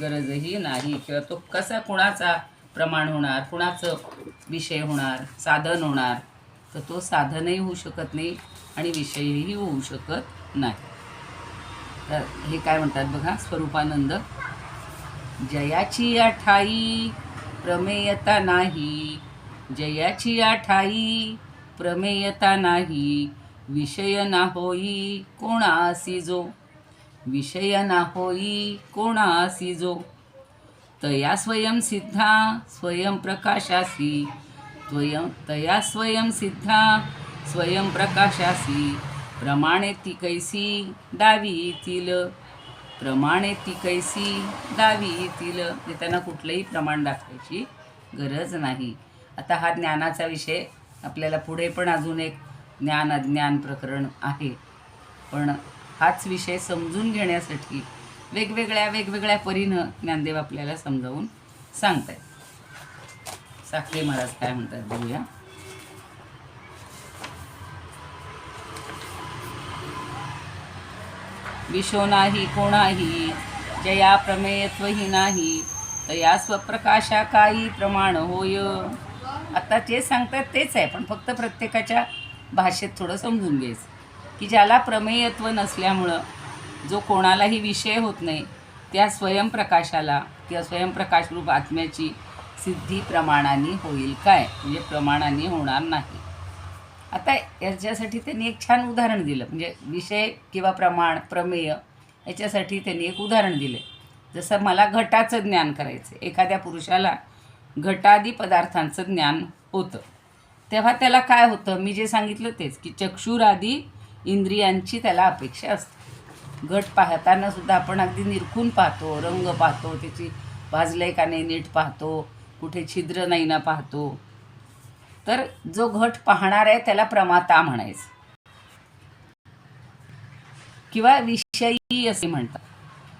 गरजही नाही. किंवा तो कसा कुणाचा प्रमाण होणार, कुणाचं विषय होणार, साधन होणार. तर तो साधनही होऊ शकत नाही आणि विषयही होऊ शकत नाही. तर हे काय म्हणतात बघा स्वरूपानंद. जयाची आठाई प्रमेयता नाही, जयाची आठाई प्रमेयता नाही. विषय ना होई कोणासी जो, विषय ना होई कोणासी जो. तया स्वयं सिद्धा स्वयं प्रकाशासी, तया स्वयं सिद्धा स्वयं प्रकाशासी. प्रमाणे ती कैसी दावी येतील, प्रमाणे ती कैसी दावी येतील. म्हणजे त्यांना कुठलंही प्रमाण दाखवायची गरज नाही. आता हा ज्ञानाचा विषय आपल्याला पुढे पण अजून एक ज्ञान अज्ञान प्रकरण आहे. पण हाच विषय समजून घेण्यासाठी वेगवेगळ्या परीनं ज्ञानदेव आपल्याला समजावून सांगतायत. साखरे महाराज काय म्हणतात बघूया. विषो नाही कोणाही, जया प्रमेयत्वही नाही. तया स्वप्रकाशा काही प्रमाण होय. आता जे सांगतात तेच आहे, पण फक्त प्रत्येकाच्या भाषेत थोडं समजून घ्यायचं की ज्याला प्रमेयत्व नसल्यामुळं जो कोणालाही विषय होत नाही त्या स्वयंप्रकाशाला किंवा स्वयंप्रकाशरूप आत्म्याची सिद्धी प्रमाणाने होईल काय, म्हणजे प्रमाणाने होणार नाही. आता याच्यासाठी त्यांनी एक छान उदाहरण दिलं. म्हणजे विषय किंवा प्रमाण प्रमेय याच्यासाठी त्यांनी एक उदाहरण दिले. जसं मला घटाचं ज्ञान करायचं, एखाद्या पुरुषाला घटादी पदार्थांचं ज्ञान होतं तेव्हा त्याला काय होतं, मी जे सांगितलं तेच की चक्षुरादी इंद्रियांची त्याला अपेक्षा असते. घट पाहताना सुद्धा आपण अगदी निरखून पाहतो, रंग पाहतो, त्याची भाजलंय का नाही नीट पाहतो, कुठे छिद्र नाही ना पाहतो. तर जो घट पाहणार आहे त्याला प्रमाता म्हणायचं किंवा विषयी असे म्हणतात.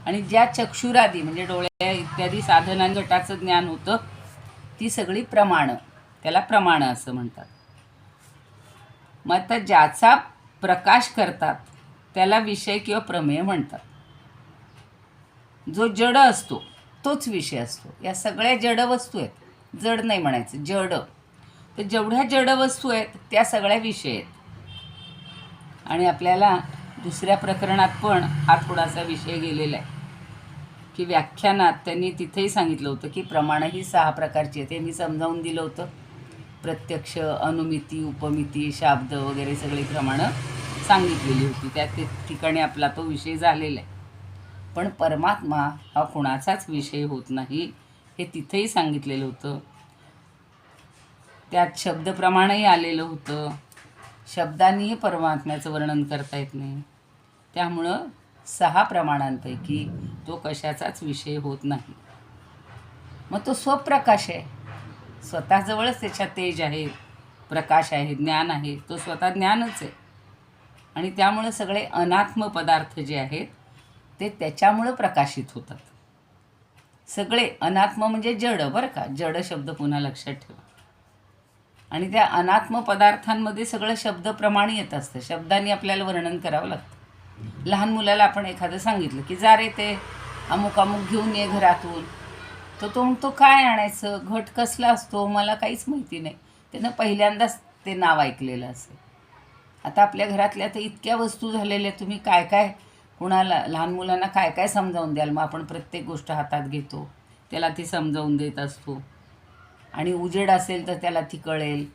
आणि ज्या चक्षुरादी म्हणजे डोळे इत्यादी साधनांनी घटाचं ज्ञान होतं ती सगळी प्रमाणं, त्याला प्रमाणं असं म्हणतात. मग आता ज्याचा प्रकाश करतात त्याला विषय किंवा प्रमेय म्हणतात. जो जड असतो तोच विषय असतो. या सगळ्या जड वस्तू आहेत, जड नाही म्हणायचं, जड. तर जेवढ्या जड वस्तू आहेत त्या सगळ्या विषय आहेत. आणि आपल्याला दुसऱ्या प्रकरणात पण हा थोडासा विषय गेलेला आहे की व्याख्यानात त्यांनी तिथेही सांगितलं होतं की प्रमाणं ही 6 प्रकारची आहेत. हे मी समजावून दिलं होतं. प्रत्यक्ष, अनुमिती, उपमिती, शाब्द वगैरे सगळी प्रमाणं सांगितलेली होती. त्या ठिकाणी आपला तो विषय झालेला आहे. पण परमात्मा हा कोणाचाच विषय होत नाही हे तिथेही सांगितलेलं होतं. त्यात शब्दप्रमाणही आलेलं होतं. शब्दांनीही परमात्म्याचं वर्णन करता येत नाही. त्यामुळं 6 प्रमाणांपैकी तो कशाचाच विषय होत नाही. मग तो स्वप्रकाश आहे, स्वतःजवळच त्याच्या तेज आहे, प्रकाश आहे, ज्ञान आहे. तो स्वतः ज्ञानच आहे. आणि त्यामुळं सगळे अनात्म पदार्थ जे आहेत ते त्याच्यामुळं प्रकाशित होतात. सगळे अनात्म म्हणजे जड, बरं का, जड शब्द पुन्हा लक्षात ठेवा. आणि त्या अनात्म पदार्थांमध्ये सगळं शब्दप्रमाणे येत असतं, शब्दांनी आपल्याला वर्णन करावं लागतं. लहान मुलाला आपण एखादं सांगितलं की जा रे ते अमुक अमुक घेऊन ये घरातून, तर तो म्हणतो काय आणायचं, घट कसला असतो मला काहीच माहिती नाही, त्यानं पहिल्यांदाच ते नाव ऐकलेलं असेल. आता आपल्या घरातल्या तर इतक्या वस्तू झालेल्या, तुम्ही काय काय कुणाला लहान मुलांना काय काय समजावून द्याल. मग आपण प्रत्येक गोष्ट हातात घेतो, त्याला ती समजावून देत असतो, आणि उजेड असेल तर त्याला ती कळेल,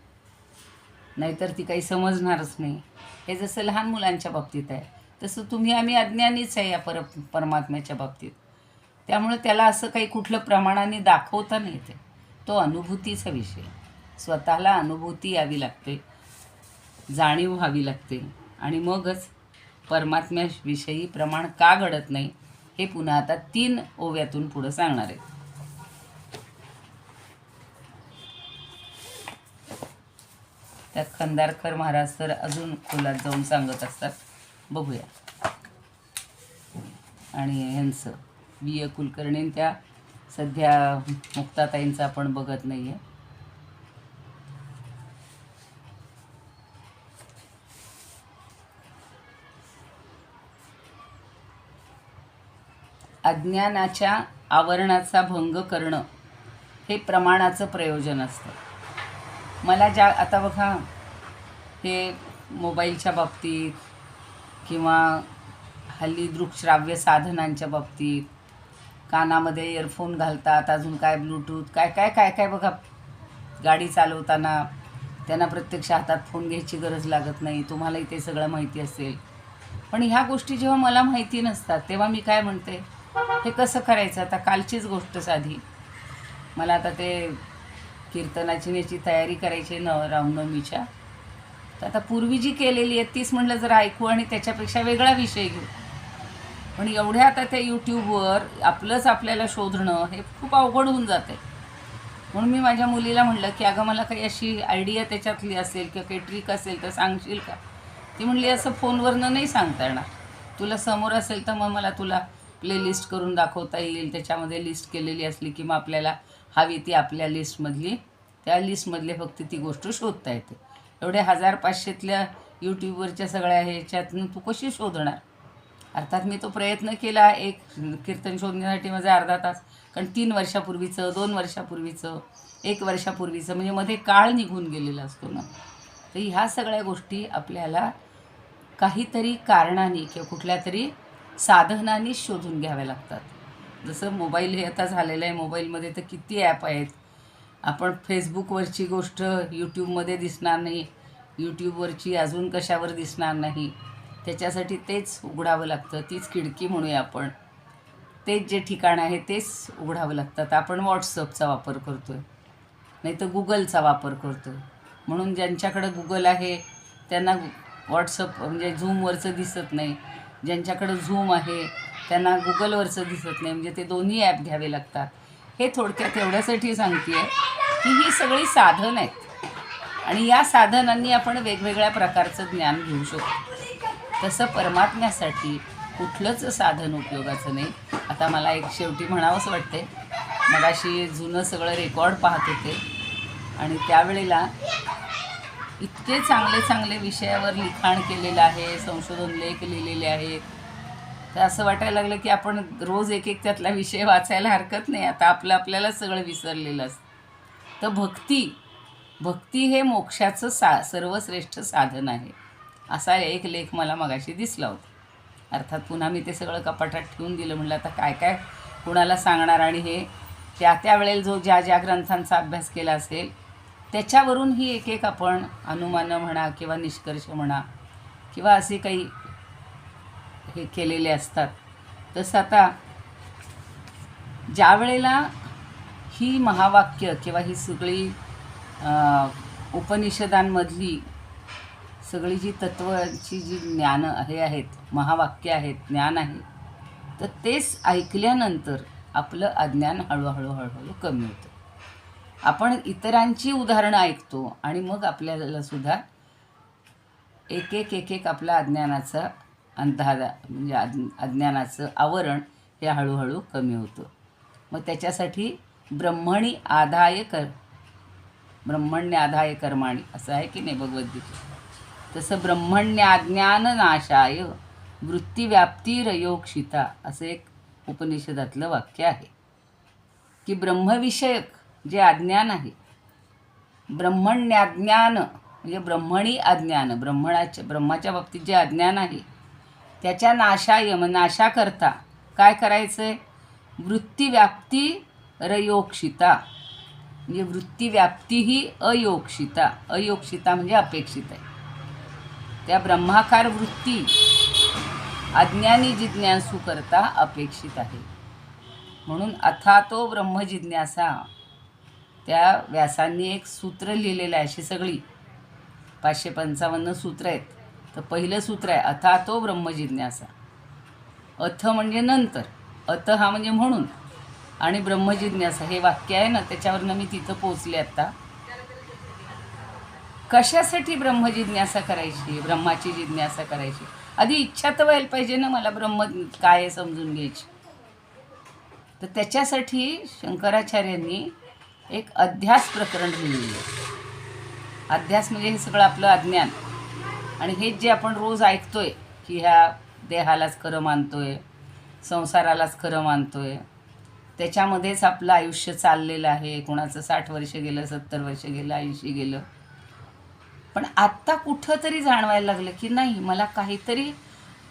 नाहीतर ती काही समजणारच नाही. हे जसं लहान मुलांच्या बाबतीत आहे, तसं तुम्ही आम्ही अज्ञानीच आहे या परमात्म्याच्या बाबतीत. त्यामुळे त्याला असं काही कुठलं प्रमाणाने दाखवता नाही येते, तो अनुभूतीचा विषय. स्वतःला अनुभूती यावी लागते, जाणीव व्हावी लागते, आणि मगच परमात्म्याविषयी प्रमाण का घडत नाही हे पुन्हा आता 3 ओव्यातून पुढं सांगणार आहे. त्यात खंदारकर महाराज तर अजून खोलात जाऊन सांगत असतात, बघूया. आणि ह्यांचं बी ए कुलकर्णी, त्या सध्या मुक्ताताईंचं आपण बघत नाही आहे. अज्ञानाच्या आवरणाचा भंग करणं हे प्रमाणाचं प्रयोजन असतं. मला आता बघा, हे मोबाईलच्या बाबतीत किंवा हल्ली दृकश्राव्य साधनांच्या बाबतीत, कानामध्ये इयरफोन घालतात, अजून काय ब्लूटूथ काय काय काय काय बघा, गाडी चालवताना त्यांना प्रत्यक्ष हातात फोन घ्यायची गरज लागत नाही. तुम्हालाही ते सगळं माहिती असेल. पण ह्या गोष्टी जेव्हा मला माहिती नसतात तेव्हा मी काय म्हणते, हे कसं करायचं. आता कालचीच गोष्ट साधी, मला आता ते कीर्तनाची याची तयारी करायची रामनवमीच्या, तर आता पूर्वी जी केलेली आहे तीच म्हटलं जरा ऐकू आणि त्याच्यापेक्षा वेगळा विषय घेऊ. पण एवढ्या आता त्या यूट्यूबवर आपलंच आपल्याला शोधणं हे खूप अवघड होऊन जाते. म्हणून मी माझ्या मुलीला म्हटलं की अगं मला काही अशी आयडिया त्याच्यातली असेल किंवा काही ट्रिक असेल तर सांगशील का. ती म्हणली असं फोनवरनं नाही सांगता येणार, तुला समोर असेल तर मग मला तुला प्लेलिस्ट करून दाखवता येईल, त्याच्यामध्ये लिस्ट केलेली असली की मग आपल्याला हवी ती आपल्या लिस्टमधली, त्या लिस्टमधले फक्त ती गोष्ट शोधता येते. एवढ्या 1500 यूट्यूबवरच्या सगळ्या ह्याच्यातून तू कशी शोधणार. अर्थात मी तो प्रयत्न केला, एक कीर्तन शोधण्यासाठी माझा अर्धा तास, कारण 3 वर्षापूर्वीचं, 2 वर्षापूर्वीचं, 1 वर्षापूर्वीचं, म्हणजे मध्ये काळ निघून गेलेला असतो ना. तर ह्या सगळ्या गोष्टी आपल्याला काहीतरी कारणाने किंवा कुठल्या तरी साधनाने शोधून घ्याव्या लागतात. जसं मोबाईल हे आता झालेलं आहे, मोबाईलमध्ये तर किती ॲप आहेत. आपण फेसबुकवरची गोष्ट यूट्यूबमध्ये दिसणार नाही, यूट्यूबवरची अजून कशावर दिसणार नाही, त्याच्यासाठी तेच उघडावं लागतं. तीच खिडकी म्हणूया आपण, तेच जे ठिकाण आहे तेच उघडावं लागतात. आपण व्हॉट्सअपचा वापर करतो आहे, नाही तर गुगलचा वापर करतो आहे. म्हणून ज्यांच्याकडं गुगल आहे त्यांना व्हॉट्सअप म्हणजे झूमवरचं दिसत नाही, ज्यांच्याकडं झूम आहे त्यांना गुगलवरचं दिसत नाही, म्हणजे ते दोन्ही ॲप घ्यावे लागतात. हे थोडक्यात एवढ्यासाठी सांगते आहे की ही सगळी साधन आहेत आणि या साधनांनी आपण वेगवेगळ्या प्रकारचं ज्ञान घेऊ शकतो. तसं परमात्म्यासाठी कुठलंच साधन उपयोगाचं नाही. आता मला एक शेवटी म्हणावंच वाटते, मगाशी जुनं सगळं रेकॉर्ड पाहत होते आणि त्यावेळेला इतके चांगले चांगले विषयावर लिखाण केलेलं आहे, संशोधन लेख लिहिलेले आहेत, तर असं वाटायला लागलं की आपण रोज एक एक त्यातला विषय वाचायला हरकत नाही. आता आपल्याला सगळं विसरलेलं असतं. तर भक्ती हे मोक्षाचं सर्वश्रेष्ठ साधन आहे, असा एक लेख मला मगाशी दिसला होता. अर्थात पुन्हा मी ते सगळं कपाटात ठेवून दिलं. म्हटलं आता काय काय कुणाला सांगणार, आणि हे त्या वेळेला जो ज्या ग्रंथांचा अभ्यास केला असेल त्याच्यावरून ही एक एक आपण अनुमानं म्हणा किंवा निष्कर्ष म्हणा किंवा असे काही हे केलेले असतात. तसं आता ज्या वेळेला ही महावाक्य किंवा ही सगळी उपनिषदांमधली सगळी जी तत्वाची जी ज्ञान हे आहेत, महावाक्य आहेत, ज्ञान आहे, तर तेच ऐकल्यानंतर आपलं अज्ञान हळूहळू कमी होतं. आपण इतरांची उदाहरणं ऐकतो आणि मग आपल्याला सुद्धा एक एक आपल्या अज्ञानाचा अंधार म्हणजे अज्ञानाचं आवरण हे हळूहळू कमी होतं. मग त्याच्यासाठी ब्रह्मणी ब्रह्मण्याधाय कर्माणि असं आहे की नाही भगवद्गीता. तसं ब्रह्मण्याज्ञाननाशाय वृत्तिव्याप्तिरयोक्षिता असं एक उपनिषदातलं वाक्य आहे की ब्रह्मविषयक जे अज्ञान आहे, ब्रह्मण्याज्ञान म्हणजे ब्रह्मणी अज्ञान, ब्रह्माच्या बाबतीत जे अज्ञान आहे त्याच्या नाशाय नाशाकरता काय करायचं आहे, वृत्तिव्याप्ती रयोक्षिता म्हणजे वृत्तिव्याप्ती ही अयोक्षिता, अयोक्षिता म्हणजे अपेक्षित आहे. त्या ब्रह्माकार वृत्ती अज्ञानी जिज्ञासू करता अपेक्षित आहे. म्हणून अथातो ब्रह्मजिज्ञासा त्या व्यासांनी एक सूत्र लिहिलेलं आहे. अशी सगळी 555 सूत्र आहेत. तर पहिलं सूत्र आहे अथातो ब्रह्मजिज्ञासा. अथ म्हणजे नंतर, अथ हा म्हणजे म्हणून, आणि ब्रह्मजिज्ञासा हे वाक्य आहे ना, त्याच्यावरनं मी तिथं पोचले आत्ता. कशासाठी ब्रह्मजिज्ञासा करायची, ब्रह्माची जिज्ञासा करायची? आधी इच्छा तर व्हायला पाहिजे ना मला ब्रह्म काय आहे समजून घ्यायची. तर त्याच्यासाठी शंकराचार्यांनी एक अध्यास प्रकरण लिहिलेलं आहे. अध्यास म्हणजे हे सगळं आपलं अज्ञान, आणि हेच जे आपण रोज ऐकतोय की ह्या देहालाच खरं मानतोय, संसारालाच खरं मानतोय, त्याच्यामध्येच आपलं आयुष्य चाललेलं आहे. कोणाचं 60 वर्ष गेलं, 70 वर्ष गेलं, 80 गेलं. पण आत्ता कुठं तरी जाणवायला लागलं की नाही, मला काहीतरी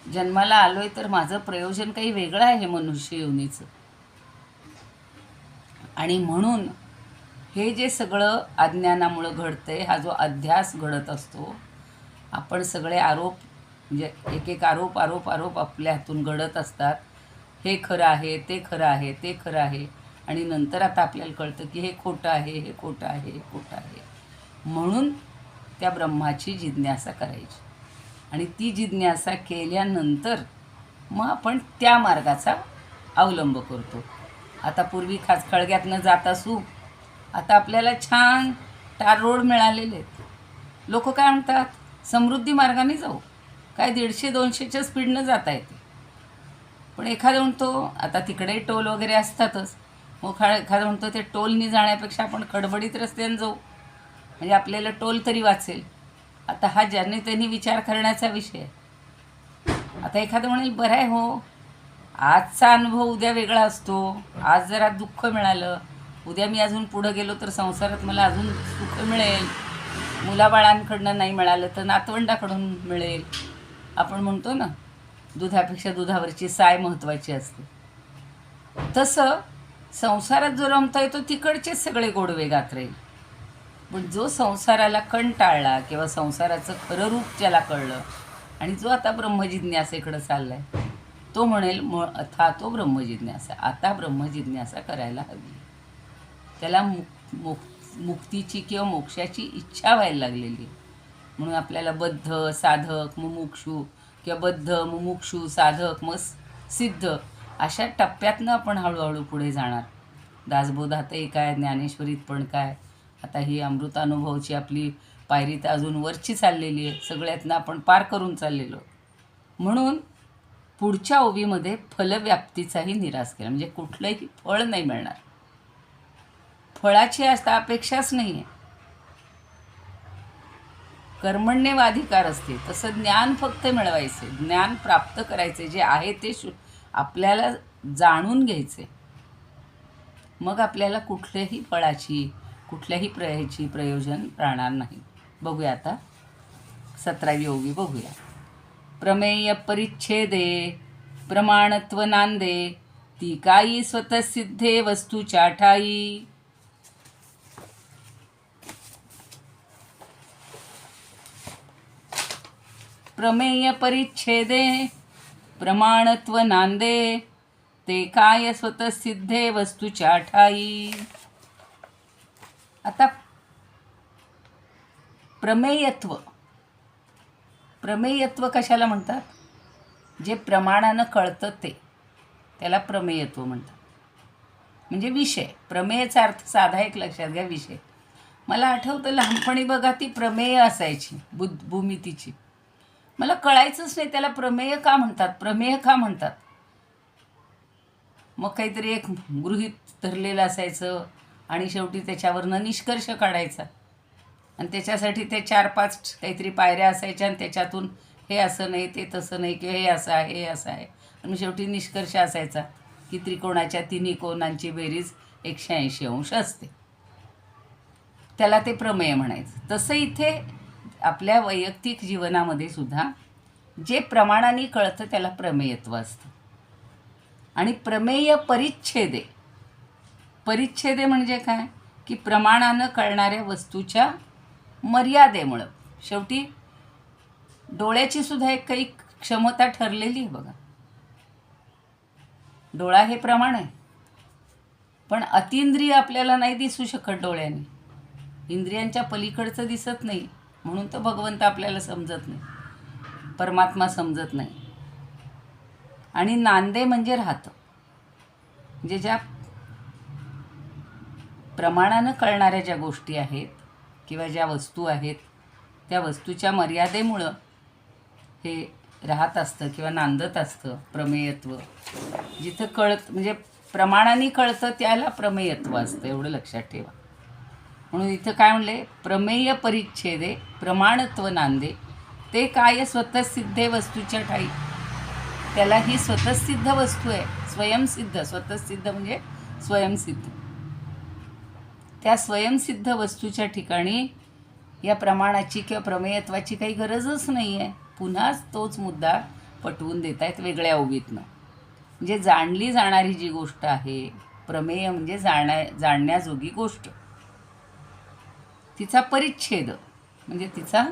जन्माला आलो आहे तर माझं प्रयोजन काही वेगळं आहे मनुष्य योनीचं. आणि म्हणून हे जे सगळं अज्ञानामुळं घडतंय, हा जो अध्यास घडत असतो, आपण सगळे आरोप म्हणजे एक एक आरोप आरोप आरोप आपल्या हातून घडत असतात. हे खरं आहे, ते खरं आहे, ते खरं आहे, आणि नंतर आता आपल्याला कळतं की हे खोटं आहे, हे खोटं आहे, हे खोटं आहे. म्हणून त्या ब्रह्माची जिज्ञासा करायची, आणि ती जिज्ञासा केल्यानंतर मग आपण त्या मार्गाचा अवलंब करतो. आता पूर्वी खळग्यातनं जात असू, आता आपल्याला छान टार रोड मिळालेले आहेत. लोक काय म्हणतात, समृद्धी मार्गाने जाऊ, काय 150-200च्या स्पीडनं जाता येते. पण एखादा म्हणतो आता तिकडे टोल वगैरे असतातच, मग एखादा म्हणतो ते टोलनी जाण्यापेक्षा आपण खडबडीत रस्त्याने जाऊ म्हणजे आपल्याला टोल तरी वाचेल. आता हा ज्याने त्यांनी विचार करण्याचा विषय आहे. आता एखादं म्हणेल बरं आहे हो, आजचा अनुभव उद्या वेगळा असतो. आज जरा दुःख मिळालं, उद्या मी अजून पुढं गेलो तर संसारात मला अजून सुख मिळेल. मुलाबाळांकडनं नाही मिळालं तर नातवंडाकडून मिळेल. आपण म्हणतो ना, दुधापेक्षा दुधावरची साय महत्त्वाची असते. तसं संसारात जो रमता येतो तिकडचेच सगळे गोडवे गात राहील. पण जो संसाराला कंटाळला किंवा संसाराचं खरं रूप ज्याला कळलं आणि जो आता ब्रह्मजिज्ञासेकडं चालला आहे, तो म्हणेल अथा तो ब्रह्मजिज्ञासा. आता ब्रह्मजिज्ञासा करायला हवी. त्याला मुक्तीची किंवा मोक्षाची इच्छा व्हायला लागलेली. म्हणून आपल्याला बद्ध, साधक, मुमुक्षू किंवा बद्ध, मुमुक्षू, साधक, मग सिद्ध अशा टप्प्यातनं आपण हळूहळू पुढे जाणार. दासबोधातही काय, ज्ञानेश्वरीत पण काय, आता ही अमृतानुभवची आपली पायरी तर अजून वरची चाललेली आहे. सगळ्यातनं आपण पार करून चाललेलो. म्हणून पुढच्या ओवीमध्ये फलव्याप्तीचाही निराश केला, म्हणजे कुठलंही फळ नाही मिळणार. फळाची आता अपेक्षाच नाही आहे. कर्मण्यवाधिकार असते, तसं ज्ञान फक्त मिळवायचे, ज्ञान प्राप्त करायचे, जे आहे ते आपल्याला जाणून घ्यायचे. मग आपल्याला कुठल्याही फळाची, कुठल्याही प्रयोजन राहणार नाही. बघूया आता 17वी ओवी बघूया. प्रमेय परिच्छेदे प्रमाणत्व नांदे, ती काही स्वतःसिद्धे वस्तूच्या ठाई. प्रमेय परिच्छेदे प्रमाणत्व नांदे, ते काय स्वतःसिद्धे वस्तूच्या ठाई. आता प्रमेयत्व, प्रमेयत्व कशाला म्हणतात? जे प्रमाणानं कळतं ते, त्याला प्रमेयत्व म्हणतात. म्हणजे विषय. प्रमेयचा अर्थ साधा एक लक्षात घ्या, विषय. मला आठवतं लहानपणी बघा ती प्रमेय असायची भूमितीची. मला कळायचंच नाही त्याला प्रमेय का म्हणतात, प्रमेय का म्हणतात. मग काहीतरी एक गृहीत धरलेलं असायचं आणि शेवटी त्याच्यावरनं निष्कर्ष काढायचा. आणि त्याच्यासाठी ते 4-5 काहीतरी पायऱ्या असायच्या आणि त्याच्यातून हे असं नाही ते तसं नाही किंवा हे असं आहे हे असं आहे आणि शेवटी निष्कर्ष असायचा की त्रिकोणाच्या तिन्ही कोनांची बेरीज 180 अंश असते. त्याला ते प्रमेय म्हणायचं. तसं इथे आपल्या वैयक्तिक जीवनामध्ये सुद्धा जे प्रमाणाने कळतं त्याला प्रमेयत्व असतं. आणि प्रमेय परिच्छेदे, परिच्छेदे म्हणजे काय की प्रमाणानं कळणाऱ्या वस्तूच्या मर्यादेमुळं. शेवटी डोळ्याची सुद्धा एक काही क्षमता ठरलेली आहे बघा. डोळा हे प्रमाण आहे, पण अतिंद्रिय आपल्याला नाही दिसू शकत डोळ्याने. इंद्रियांच्या पलीकडचं दिसत नाही, म्हणून तर भगवंत आपल्याला समजत नाही, परमात्मा समजत नाही. आणि नांदे म्हणजे राहतं, म्हणजे ज्या प्रमाणानं कळणाऱ्या ज्या गोष्टी आहेत किंवा ज्या वस्तू आहेत त्या वस्तूच्या मर्यादेमुळं हे राहत असतं किंवा नांदत असतं प्रमेयत्व. जिथं म्हणजे प्रमाणाने कळतं त्याला प्रमेयत्व असतं, एवढं लक्षात ठेवा. म्हणून इथं काय म्हणले, प्रमेय परिच्छेदे प्रमाणत्व नांदे ते काय स्वतःसिद्धे वस्तूच्या ठाई. त्याला ही स्वतःसिद्ध वस्तू आहे, स्वयंसिद्ध. स्वतःसिद्ध म्हणजे स्वयंसिद्ध. त्या स्वयंसिद्ध वस्तूच्या ठिकाणी या प्रमाणाची किंवा प्रमेयत्वाची काही गरजच नाही आहे. पुन्हाच तोच मुद्दा पटवून देत आहेत वेगळ्या ओवीतनं. म्हणजे जाणली जाणारी जी गोष्ट आहे, प्रमेय म्हणजे जाणण्याजोगी गोष्ट, तिचा परिच्छेद म्हणजे तिचा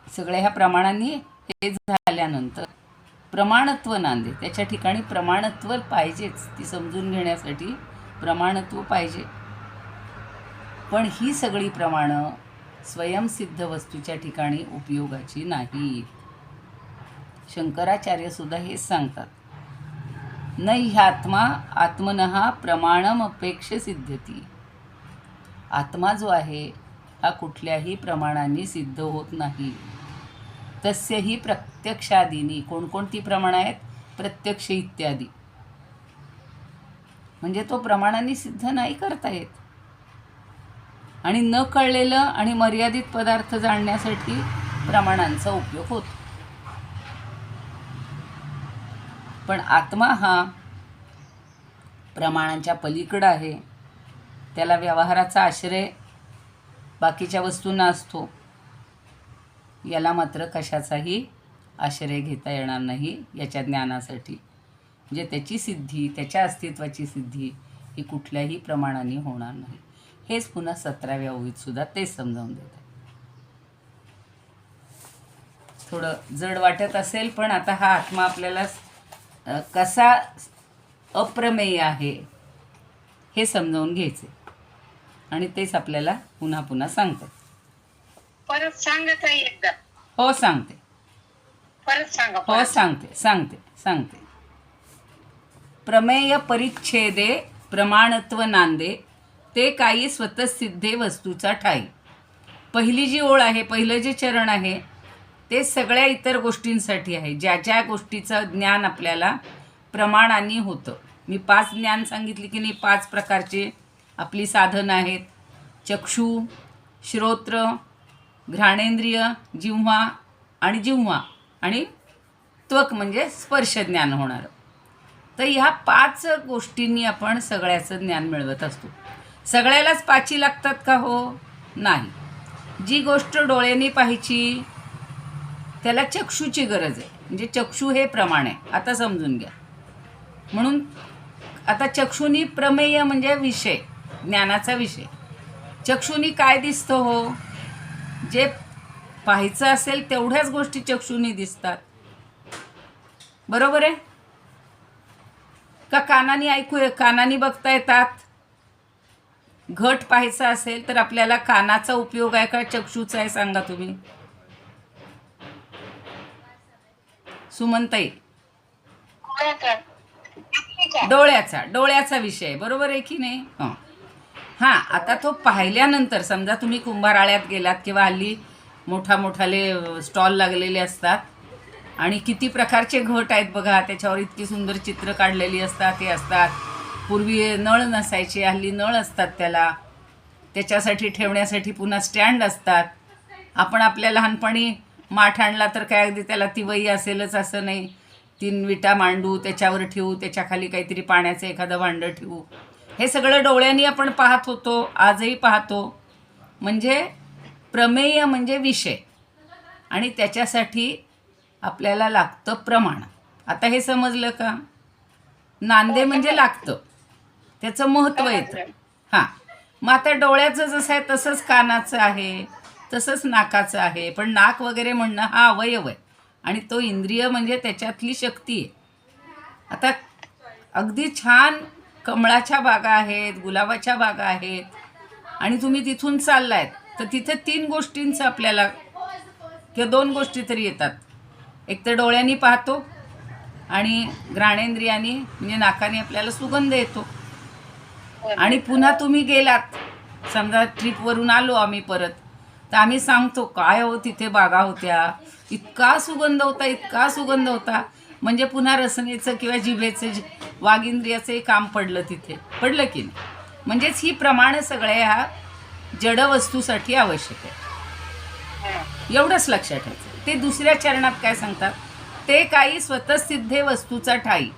सगळ्या ह्या प्रमाणांनी हे झाल्यानंतर प्रमाणत्व नांदे. त्याच्या ठिकाणी प्रमाणत्व पाहिजेच, ती समजून घेण्यासाठी प्रमाणत्व पाहिजे. पण ही सगळी प्रमाणं स्वयंसिद्ध वस्तूच्या ठिकाणी उपयोगाची नाही. शंकराचार्य सुद्धा हेच सांगतात, न ह्यात्मा आत्मनः प्रमाणम अपेक्ष सिद्धती. आत्मा जो आहे हा कुठल्याही प्रमाणांनी सिद्ध होत नाही. तस्यही प्रत्यक्षादीनी. कोणकोणती प्रमाणं आहेत? प्रत्यक्ष इत्यादी. म्हणजे तो प्रमाणांनी सिद्ध नाही करता येत. आणि न कळलेलं आणि मर्यादित पदार्थ जाणण्यासाठी प्रमाणांचा उपयोग होतो. पण आत्मा हा प्रमाणांच्या पलीकडं आहे. त्याला व्यवहाराचा आश्रय बाकीच्या वस्तूंना असतो. याला मात्र कशाचाही आश्रय घेता येणार नाही याच्या ज्ञानासाठी. म्हणजे त्याची सिद्धी, त्याच्या अस्तित्वाची सिद्धी ही कुठल्याही प्रमाणाने होणार नाही. हेच पुन्हा 17व्या ओवीत सुद्धा तेच समजावून देत आहे. थोडं जड वाटत असेल, पण आता हा आत्मा आपल्याला कसा अप्रमेय आहे हे समजावून घ्यायचे आणि तेच आपल्याला पुन्हा पुन्हा सांगतात. परत सांगत आहे एकदा. हो सांगते, परत सांगा. हो सांगते. प्रमेय परिच्छेदे प्रमाणत्व नांदे ते काही स्वतःसिद्धे वस्तूचा ठाई. पहिली जी ओळ आहे, पहिलं जे चरण आहे ते सगळ्या इतर गोष्टींसाठी आहे. ज्या ज्या गोष्टीचं ज्ञान आपल्याला प्रमाणांनी होतं. मी 5 ज्ञान सांगितली की नाही, 5 प्रकारचे आपली साधनं आहेत. चक्षु, श्रोत्र, घ्राणेंद्रिय, जिव्हा आणि त्वक म्हणजे स्पर्श ज्ञान होणारं. तर ह्या 5 गोष्टींनी आपण सगळ्याचं ज्ञान मिळवत असतो. सगळ्यालाच 5 लागतात का? हो नाही. जी गोष्ट डोळ्यांनी पाहायची त्याला चक्षुची गरज आहे. म्हणजे चक्षु हे प्रमाण आहे. आता समजून घ्या. म्हणून आता चक्षुनी प्रमेय म्हणजे विषय, ज्ञानाचा विषय. चक्षुनी काय दिसतं? हो, जे पाहायचं असेल तेवढ्याच गोष्टी चक्षुनी दिसतात. बरोबर आहे का? कानाने बघता येतात. घट पाहायचा असेल तर आपल्याला कानाचा उपयोग आहे का चक्षुचा आहे? सांगा तुम्ही. सुमनताई, डोळ्याचा विषय बरोबर आहे की नाही? हां, आता तो पाहिल्यानंतर समजा तुम्ही कुंभाराळ्यात गेलात किंवा हल्ली मोठाले स्टॉल लागलेले असतात आणि किती प्रकारचे घट आहेत बघा. त्याच्यावर इतकी सुंदर चित्र काढलेली असतात. हे असतात. पूर्वी नळ नसायचे, हल्ली नळ असतात त्याला. त्याच्यासाठी ठेवण्यासाठी पुन्हा स्टँड असतात. आपण आपल्या लहानपणी माठ आणला तर काय अगदी त्याला ती वही असेलच असं नाही. 3 विटा मांडू, त्याच्यावर ठेवू, त्याच्याखाली काहीतरी पाण्याचं एखादं भांडं ठेवू. हे सगळं डोळ्यांनी आपण पाहत होतो, आजही पाहतो. म्हणजे प्रमेय म्हणजे विषय, आणि त्याच्यासाठी आपल्याला लागतं प्रमाण. आता हे समजलं का? नांदे म्हणजे लागतं, त्याचं महत्त्व येतं. हां, मग आता डोळ्याचं जसं आहे तसंच कानाचं आहे, तसंच नाकाचं आहे. पण नाक वगैरे म्हणणं हा अवयव आहे, आणि तो इंद्रिय म्हणजे त्याच्यातली शक्ती आहे. आता अगदी छान कमळाच्या बागा आहेत, गुलाबाच्या बागा आहेत, आणि तुम्ही तिथून चाललायत तर तिथे 3 गोष्टींचं आपल्याला किंवा 2 गोष्टी तरी येतात. एक तर डोळ्यांनी पाहतो, आणि घ्राणेंद्रियानी म्हणजे नाकाने आपल्याला सुगंध येतो. आणि पुन्हा तुम्ही गेलात, समजा ट्रिपवरून आलो आम्ही परत, तर आम्ही सांगतो काय हो तिथे बागा होत्या, इतका सुगंध होता, इतका सुगंध होता. म्हणजे पुन्हा रसनेचं किंवा जिभेचं वागिंद्रियाचंही काम पडलं, तिथे पडलं की नाही. म्हणजेच ही प्रमाणं सगळ्या जड वस्तूसाठी आवश्यक आहे. एवढंच लक्षात ठेवायचं. ते दुसऱ्या चरणात काय सांगतात, ते काही स्वतःसिद्धे वस्तूचा ठाई.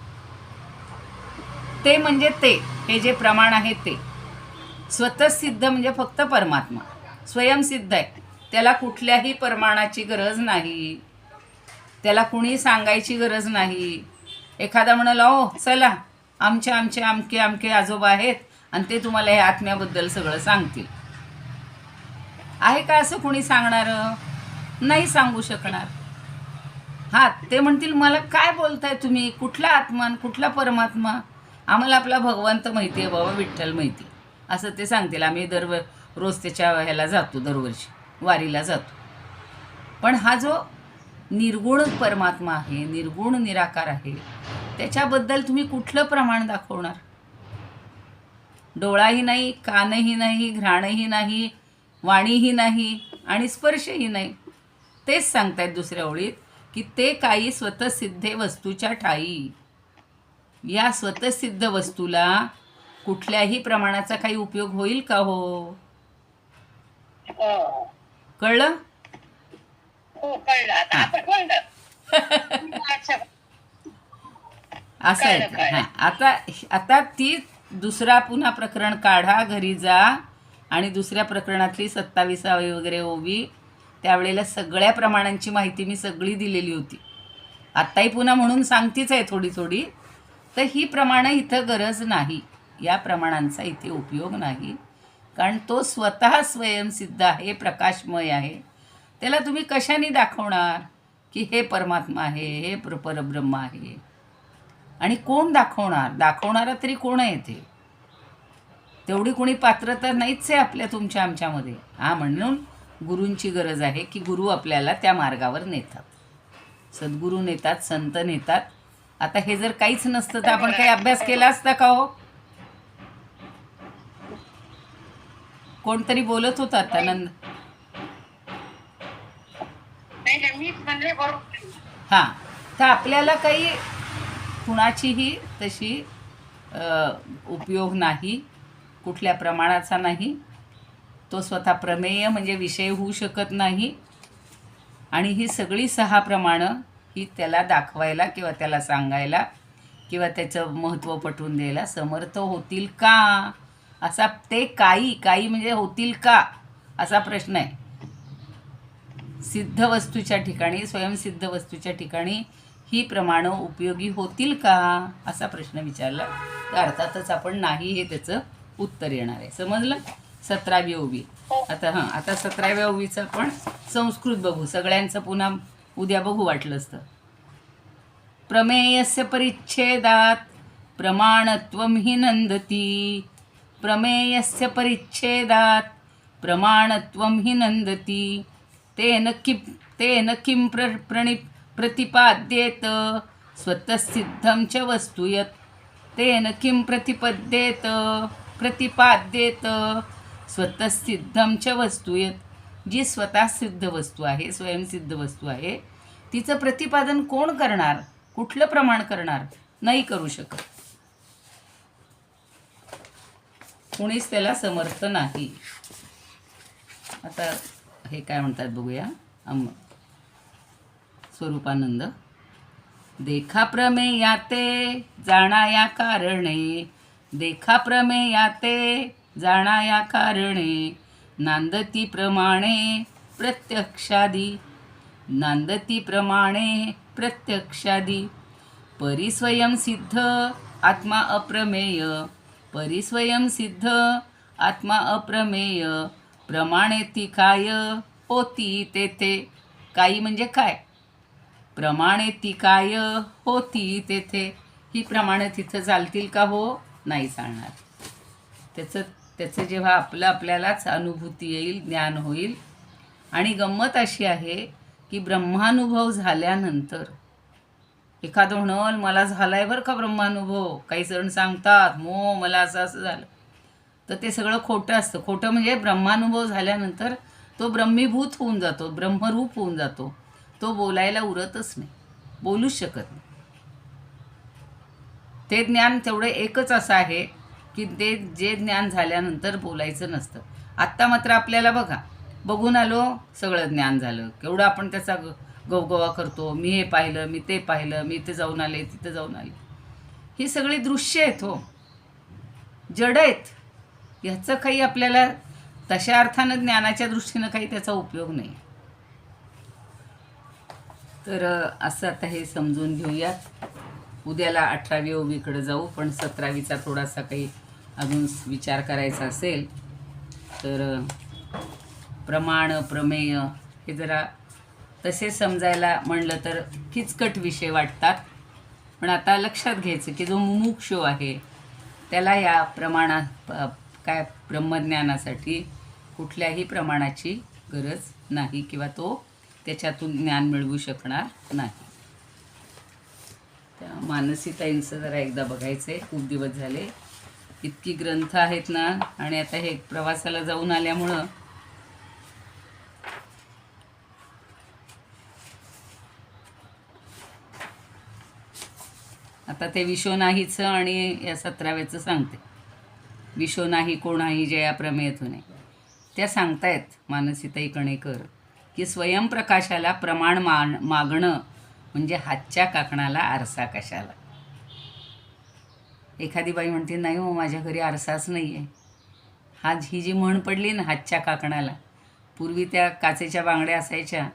ते म्हणजे ते, हे जे प्रमाण आहे ते स्वतःसिद्ध म्हणजे फक्त परमात्मा स्वयंसिद्ध आहे. त्याला कुठल्याही प्रमाणाची गरज नाही, त्याला कुणी सांगायची गरज नाही. एखादा म्हणाला ओ चला आमचे आमचे आमके आमके आजोबा आहेत आणि ते तुम्हाला हे आत्म्याबद्दल सगळं सांगतील. आहे का असं कुणी सांगणारं? नाही सांगू शकणार. हां, ते म्हणतील मला काय बोलताय तुम्ही, कुठला आत्मा कुठला परमात्मा, आम्हाला आपला भगवंत माहिती आहे बाबा, विठ्ठल माहिती, असं ते सांगतील. आम्ही रोज त्याच्या ह्याला जातो, दरवर्षी वारीला जातो. पण हा जो निर्गुण परमात्मा आहे, निर्गुण निराकार आहे, त्याच्याबद्दल तुम्ही कुठलं प्रमाण दाखवणार? डोळाही नाही, कानही नाही, घ्राणही नाही, वाणीही नाही, आणि स्पर्शही नाही. तेच सांगतायत दुसऱ्या ओळीत की ते काही स्वतःसिद्धे वस्तूच्या ठाई. या स्वतःसिद्ध वस्तूला कुठल्याही प्रमाणाचा काही उपयोग होईल का हो? कळलं? हो, कळलं. आता आपण कळलं. असं आहे. हां, आता ती दुसरा पुन्हा प्रकरण काढा, घरी जा, आणि दुसऱ्या प्रकरणातली 27वी वगैरे ओवी, त्यावेळेला सगळ्या प्रमाणांची माहिती मी सगळी दिलेली होती. आत्ताही पुन्हा म्हणून सांगतीच आहे थोडी थोडी. तर ही प्रमाणं इथं गरज नाही, या प्रमाणांचा इथे उपयोग नाही, कारण तो स्वतः स्वयंसिद्ध आहे, प्रकाशमय आहे. त्याला तुम्ही कशाने दाखवणार की हे परमात्मा आहे, हे परब्रह्म आहे? आणि कोण दाखवणार? दाखवणारा तरी कोण आहे? ते तेवढी कोणी पात्रता नाहीच आहे आपल्या तुमच्या आमच्यामध्ये. म्हणून गुरूंची गरज आहे की गुरु आपल्याला त्या मार्गावर नेतात, सद्गुरू नेतात, संत नेतात. आता हे जर काहीच नसतं तर आपण काही अभ्यास केला असता का हो? कोणतरी बोलत होता आता नंद. हां, तर आपल्याला काही कुणाचीही तशी उपयोग नाही, कुठल्या प्रमाणाचा नाही. तो स्वतः प्रमेय म्हणजे विषय होऊ शकत नाही. आणि ही सगळी 6 प्रमाणं ही त्याला दाखवायला किंवा त्याला सांगायला किंवा त्याचं महत्त्व पटवून द्यायला समर्थ होतील का? असा ते काही म्हणजे होतील का असा प्रश्न आहे. सिद्ध वस्तूच्या ठिकाणी, स्वयंसिद्ध वस्तूच्या ठिकाणी ही प्रमाणं उपयोगी होतील का असा प्रश्न विचारला तर अर्थातच आपण नाही हे त्याचं उत्तर येणार आहे. समजलं? 17वी ओवी. आता 17व्या ओवीचं आपण संस्कृत बघू. सगळ्यांचं पुन्हा उद्या बघू वाटलं असतं. प्रमेयस्य परिच्छेदात प्रमाणत्वं हि नंदती. प्रमेयस्य परिच्छेदात प्रमाणत्वं हि नंदती. तेन किं प्रतिपाद्येत स्वतःसिद्धं च वस्तु यत्. तेन किं प्रतिपाद्येत स्वतःसिद्धं च वस्तु यत्. जी स्वतः सिद्ध वस्तू आहे, स्वयंसिद्ध वस्तू आहे, तिचं प्रतिपादन कोण करणार? कुठलं प्रमाण करणार? नाही करू शकत. कुणीच त्याला समर्थ नाही. आता हे काय म्हणतात बघूया. स्वरूपानंद. देखा प्रमेयाते जाणाया कारणे, देखा प्रमेयाते जाणाया कारणे, नांदती प्रमाणे प्रत्यक्षादी, नांदती प्रमाणे प्रत्यक्षादी. परिस्वयं सिद्ध आत्मा अप्रमेय, परिस्वयं सिद्ध आत्मा अप्रमेय, प्रमाणे ती काय होती तेथे. काही म्हणजे काय? प्रमाणे ती काय होती तेथे. ही प्रमाणे तिथं चालतील का? हो, नाही चालणार. त्याचं जेव्हा आपल्यालाच अनुभूती येईल, ज्ञान होईल. आणि गंमत अशी आहे की ब्रह्मानुभव झाल्यानंतर एखादं म्हणाल मला झालाय बरं का ब्रह्मानुभव, काही जण सांगतात मला असं असं झालं, तर ते सगळं खोटं असतं. खोटं म्हणजे ब्रह्मानुभव झाल्यानंतर तो ब्रह्मीभूत होऊन जातो, ब्रह्मरूप होऊन जातो. तो बोलायला उरतच नाही, बोलूच शकत नाही. ते ज्ञान तेवढं एकच असं आहे की ते जे ज्ञान झाल्यानंतर बोलायचं नसतं. आत्ता मात्र आपल्याला बघा, बघून आलो सगळं ज्ञान झालं, केवढं आपण त्याचा गवगवा करतो. मी हे पाहिलं, मी ते पाहिलं, मी इथे जाऊन आले, तिथं जाऊन आले. ही सगळी दृश्य आहेत हो, जड आहेत. ह्याचं काही आपल्याला तशा अर्थानं ज्ञानाच्या दृष्टीनं काही त्याचा उपयोग नाही. तर असं आता हे समजून घेऊयात. उद्याला 18वी ओवीकडे जाऊ, पण 17वीचा थोडासा काही अजून विचार करायचा असेल तर प्रमाण प्रमेय हे जरा तसे समजायला म्हणलं तर किचकट विषय वाटतात. पण आता लक्षात घ्यायचं की जो मुमुक्षू आहे त्याला या काय ब्रह्मज्ञानासाठी कुठल्याही प्रमाणाची गरज नाही, किंवा तो त्याच्यातून ज्ञान मिळवू शकणार नाही. त्या मानसीताईंचं जरा एकदा बघायचं आहे, खूप दिवस झाले. इतकी ग्रंथ आहेत ना, आणि आता हे प्रवासाला जाऊन आल्यामुळं आता ते विश्वनाहीचं आणि या 17व्याचं सांगते. विश्वनाही कोणाही जया प्रमेयतून आहे. त्या सांगतायत मानसीताई कणेकर की स्वयंप्रकाशाला प्रमाण मागणं म्हणजे हातच्या काकणाला आरसा कशाला. एखादी बाई म्हणते नाही हो, माझ्या घरी आरसाच नाही आहे. ही जी म्हण पडली ना हातच्या काकणाला, पूर्वी त्या काचेच्या बांगड्या असायच्या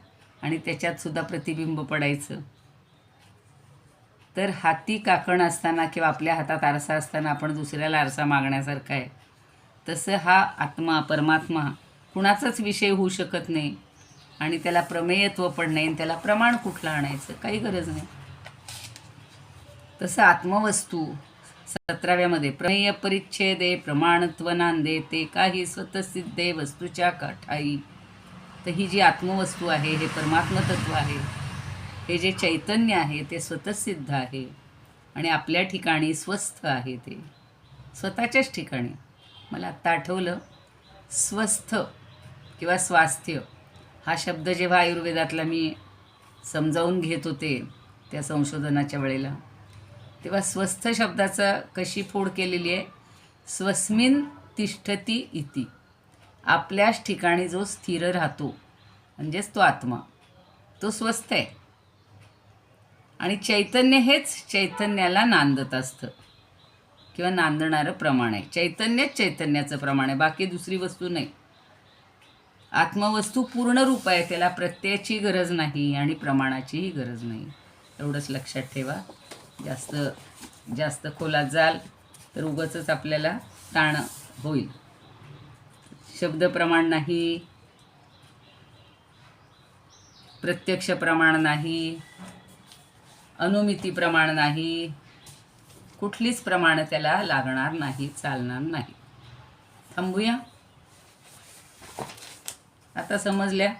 आणि त्याच्यातसुद्धा प्रतिबिंब पडायचं. तर हाती काकण असताना किंवा आपल्या हातात आरसा असताना आपण दुसऱ्याला आरसा मागण्यासारखं आहे. तसं हा आत्मा परमात्मा कुणाचाच विषय होऊ शकत नाही, आणि त्याला प्रमेयत्व पण नाही, आणि त्याला प्रमाण कुठलं आणायचं, काही गरज नाही. तसं आत्मवस्तू 17व्यामध्ये प्रमेय परिच्छेदे प्रमाणत्व नांदे ते काही स्वतःसिद्धे वस्तूच्या काठाई. तर ही जी आत्मवस्तू आहे, हे परमात्मतत्व आहे, हे जे चैतन्य आहे ते स्वतःसिद्ध आहे आणि आपल्या ठिकाणी स्वस्थ आहे. ते स्वतःच्याच ठिकाणी. मला आत्ता आठवलं, स्वस्थ किंवा स्वास्थ्य हा शब्द जेव्हा आयुर्वेदातला मी समजावून घेत होते त्या संशोधनाच्या वेळेला, तेव्हा स्वस्थ शब्दाचा कशी फोड केलेली आहे, स्वस्मिन तिष्ठती इति. आपल्याच ठिकाणी जो स्थिर राहतो म्हणजेच तो आत्मा, तो स्वस्थ आहे. आणि चैतन्य हेच चैतन्याला नांदत असतं किंवा नांदणारं प्रमाण आहे. चैतन्यच चैतन्याचं प्रमाण आहे, बाकी दुसरी वस्तू नाही. आत्मवस्तू पूर्ण रूप आहे, त्याला प्रत्ययाची गरज नाही आणि प्रमाणाचीही गरज नाही. एवढंच लक्षात ठेवा. जास्त खोलात जाल तर उगाचच आपल्याला ताण होईल. शब्द प्रमाण नाही, प्रत्यक्ष प्रमाण नाही, अनुमिती प्रमाण नाही, कुठलीच प्रमाण त्याला लागणार नाही, चालणार नाही. थांबूया. आता समजल्या.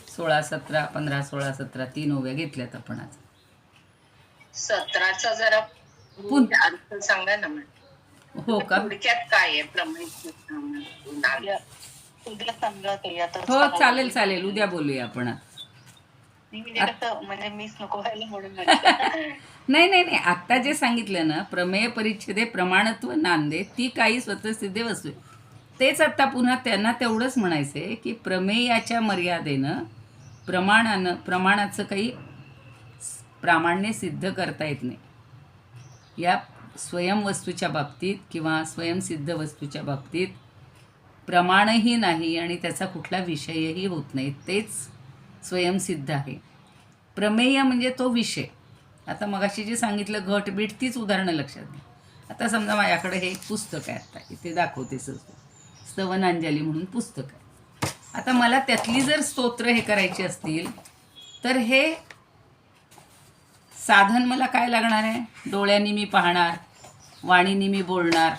16, 17, 15, 16, 17 3 ओव्या घेतल्यात आपण आज. 17चा जरा अर्थ सांगा ना. हो का? थोडक्यात काय आहे प्रमेय? हो, चालेल. उद्या बोलूया आपण. म्हणजे कसं म्हणजे मिस नको व्हायला म्हणून म्हणते. नाही नाही नाही, आत्ता जे सांगितलं ना, प्रमेय परिच्छेदे प्रमाणत्व नांदे ती काही स्वतःसिद्धे वस्तू आहे. तेच आत्ता पुन्हा त्यांना तेवढंच म्हणायचं आहे की प्रमेयाच्या मर्यादेनं प्रमाणाचं काही प्रामाण्य सिद्ध करता येत नाही. या स्वयंवस्तूच्या बाबतीत किंवा स्वयंसिद्ध वस्तूच्या बाबतीत प्रमाणही नाही आणि त्याचा कुठला विषयही होत नाही, तेच स्वयंसिद्ध आहे. प्रमेय म्हणजे तो विषय. आता मगाशी जे सांगितलं घटबीट, तीच उदाहरणं लक्षात घ्या. आता समजा माझ्याकडे हे एक पुस्तक आहे, आता इथे दाखवते स्तवनांजली म्हणून पुस्तक आहे. आता मला त्यातली जर स्तोत्र हे करायची असतील तर हे साधन मला काय लागणार आहे? डोळ्यांनी मी पाहणार, वाणीनी मी बोलणार,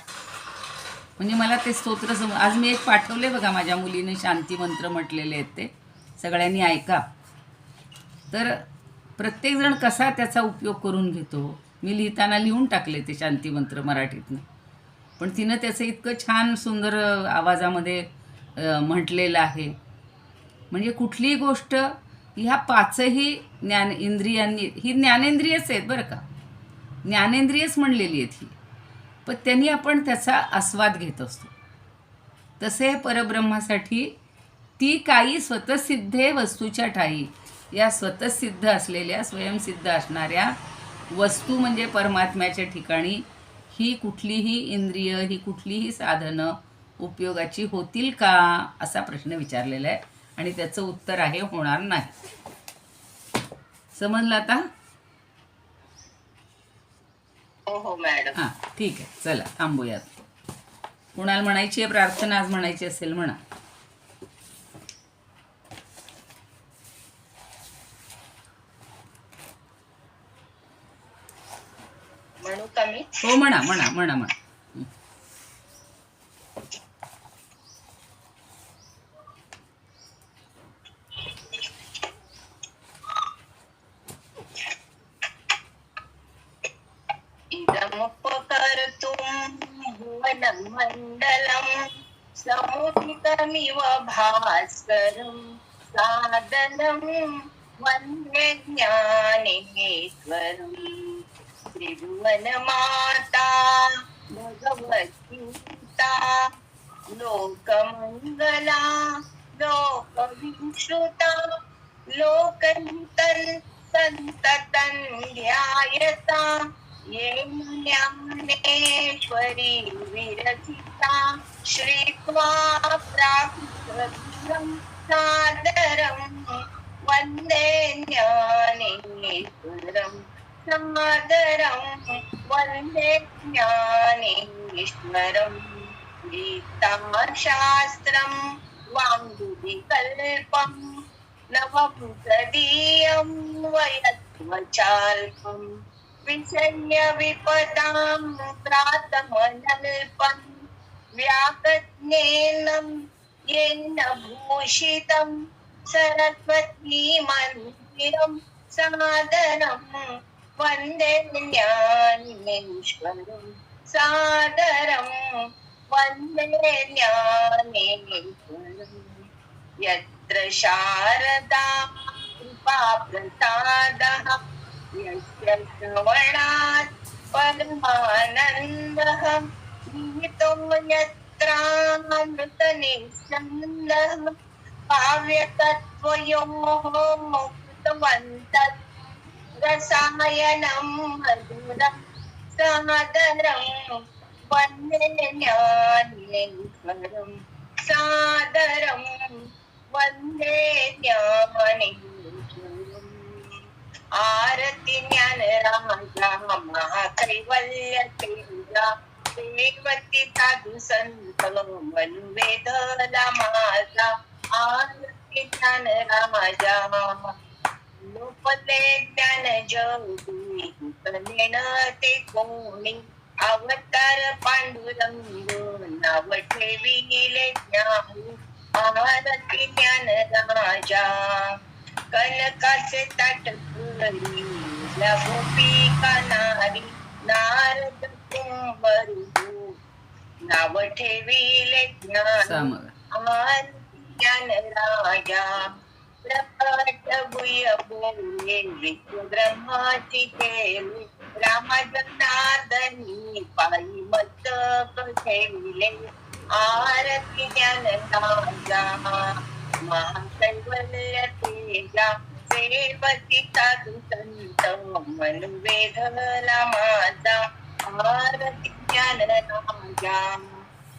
म्हणजे मला ते स्तोत्र आज मी एक पाठवले बघा, माझ्या मुलीने शांती मंत्र म्हटलेले आहेत, ते सगळ्यांनी ऐका. तर प्रत्येकजण कसा त्याचा उपयोग करून घेतो, मी लिहिताना लिहून टाकले ते शांती मंत्र मराठीतनं, पण तिनं त्याचं इतकं छान सुंदर आवाजामध्ये म्हटलेलं आहे. म्हणजे कुठलीही गोष्ट ह्या पाचही इंद्रियांनी, ही ज्ञानेंद्रियच आहेत बरं का, ज्ञानेंद्रियच म्हणलेली आहेत ही, पण त्यांनी आपण त्याचा आस्वाद घेत असतो. तसे परब्रह्मासाठी ती काही स्वतःसिद्धे वस्तूच्या ठाई, या स्वतःसिद्ध असलेल्या स्वयंसिद्ध असणाऱ्या वस्तू म्हणजे परमात्म्याच्या ठिकाणी ही कुठलीही इंद्रिय, ही कुठलीही साधनं उपयोगाची होतील का, असा प्रश्न विचारलेला आहे आणि त्याचं उत्तर आहे होणार नाही. समजलं आता? हो हो मॅडम. हां ठीक आहे, चला थांबूयात. कुणाला म्हणायची आहे प्रार्थना, आज म्हणायची असेल म्हणा. म्हणू का मी? हो म्हणा म्हणा म्हणा म्हणा. इदमुपकर्तुं भुवनं मण्डलं समुदितमिव भास्करं सादनं वन्दे ज्ञानेश्वरम्। त्रिभुवनमाता भगवद्गीता लोकमङ्गला लोकविश्रुता लोकहितं सन्ततं ध्यायता येन ज्ञानेश्वरी विरचिता श्रीत्वा प्राकृतं सादरं वन्दे ज्ञानेश्वरं सादरं वन्दे ज्ञानेश्वरम्। गीताशास्त्रं वाङ्मयकल्पं नवभूतदीयं वयत्वचाल्पम् विषयविपदां प्रातमनल्पं व्याकज्ञेन येन भूषितं सरस्वती मन्दिरं सादरं वन्दे ज्ञानेश्वरं सादरं वन्दे ज्ञानेश्वरम्। यत्र शारदा कृपा प्रसादः यस्य श्रवणात् परमानन्दः निहितो यत्रामृतनिस्सन्दः काव्यतत्त्वयोः कृतवन्तः रसायनं मधुरं सादरं वन्दे ज्ञानेश्वरं सादरं वन्दे ज्ञानेश्वरम्। आरती ज्ञान राजा महाकैवल्य तेजा देवती साधु संत मनुवेदला माझा आरती ज्ञान राजा लोपले ज्ञान ज्योती कलेन ते कोणी अवतार पांडुरंग नाव ठेविले ज्ञानी आरती ज्ञान राजा कनकाचे ताट फुलली गोपिका नारी नारद कुंभरू नाव ठेविले ज्ञान आरती ज्ञान राजा प्रकट भुय बोले विश्व ब्रह्माची केले रामा जनार्दनी पायी मस्तक ठेविले आरती ज्ञान नाजा महाकैवल्य तेजा सेवती साधू संत मनु वेधला माझा आरती ज्ञान नाजा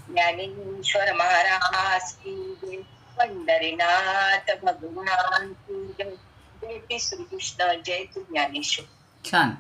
ज्ञानेश्वर महाराज की जय पंढरीनाथ भगवान की जय जय श्री कृष्ण जय तू ज्ञानेश्वर. छान.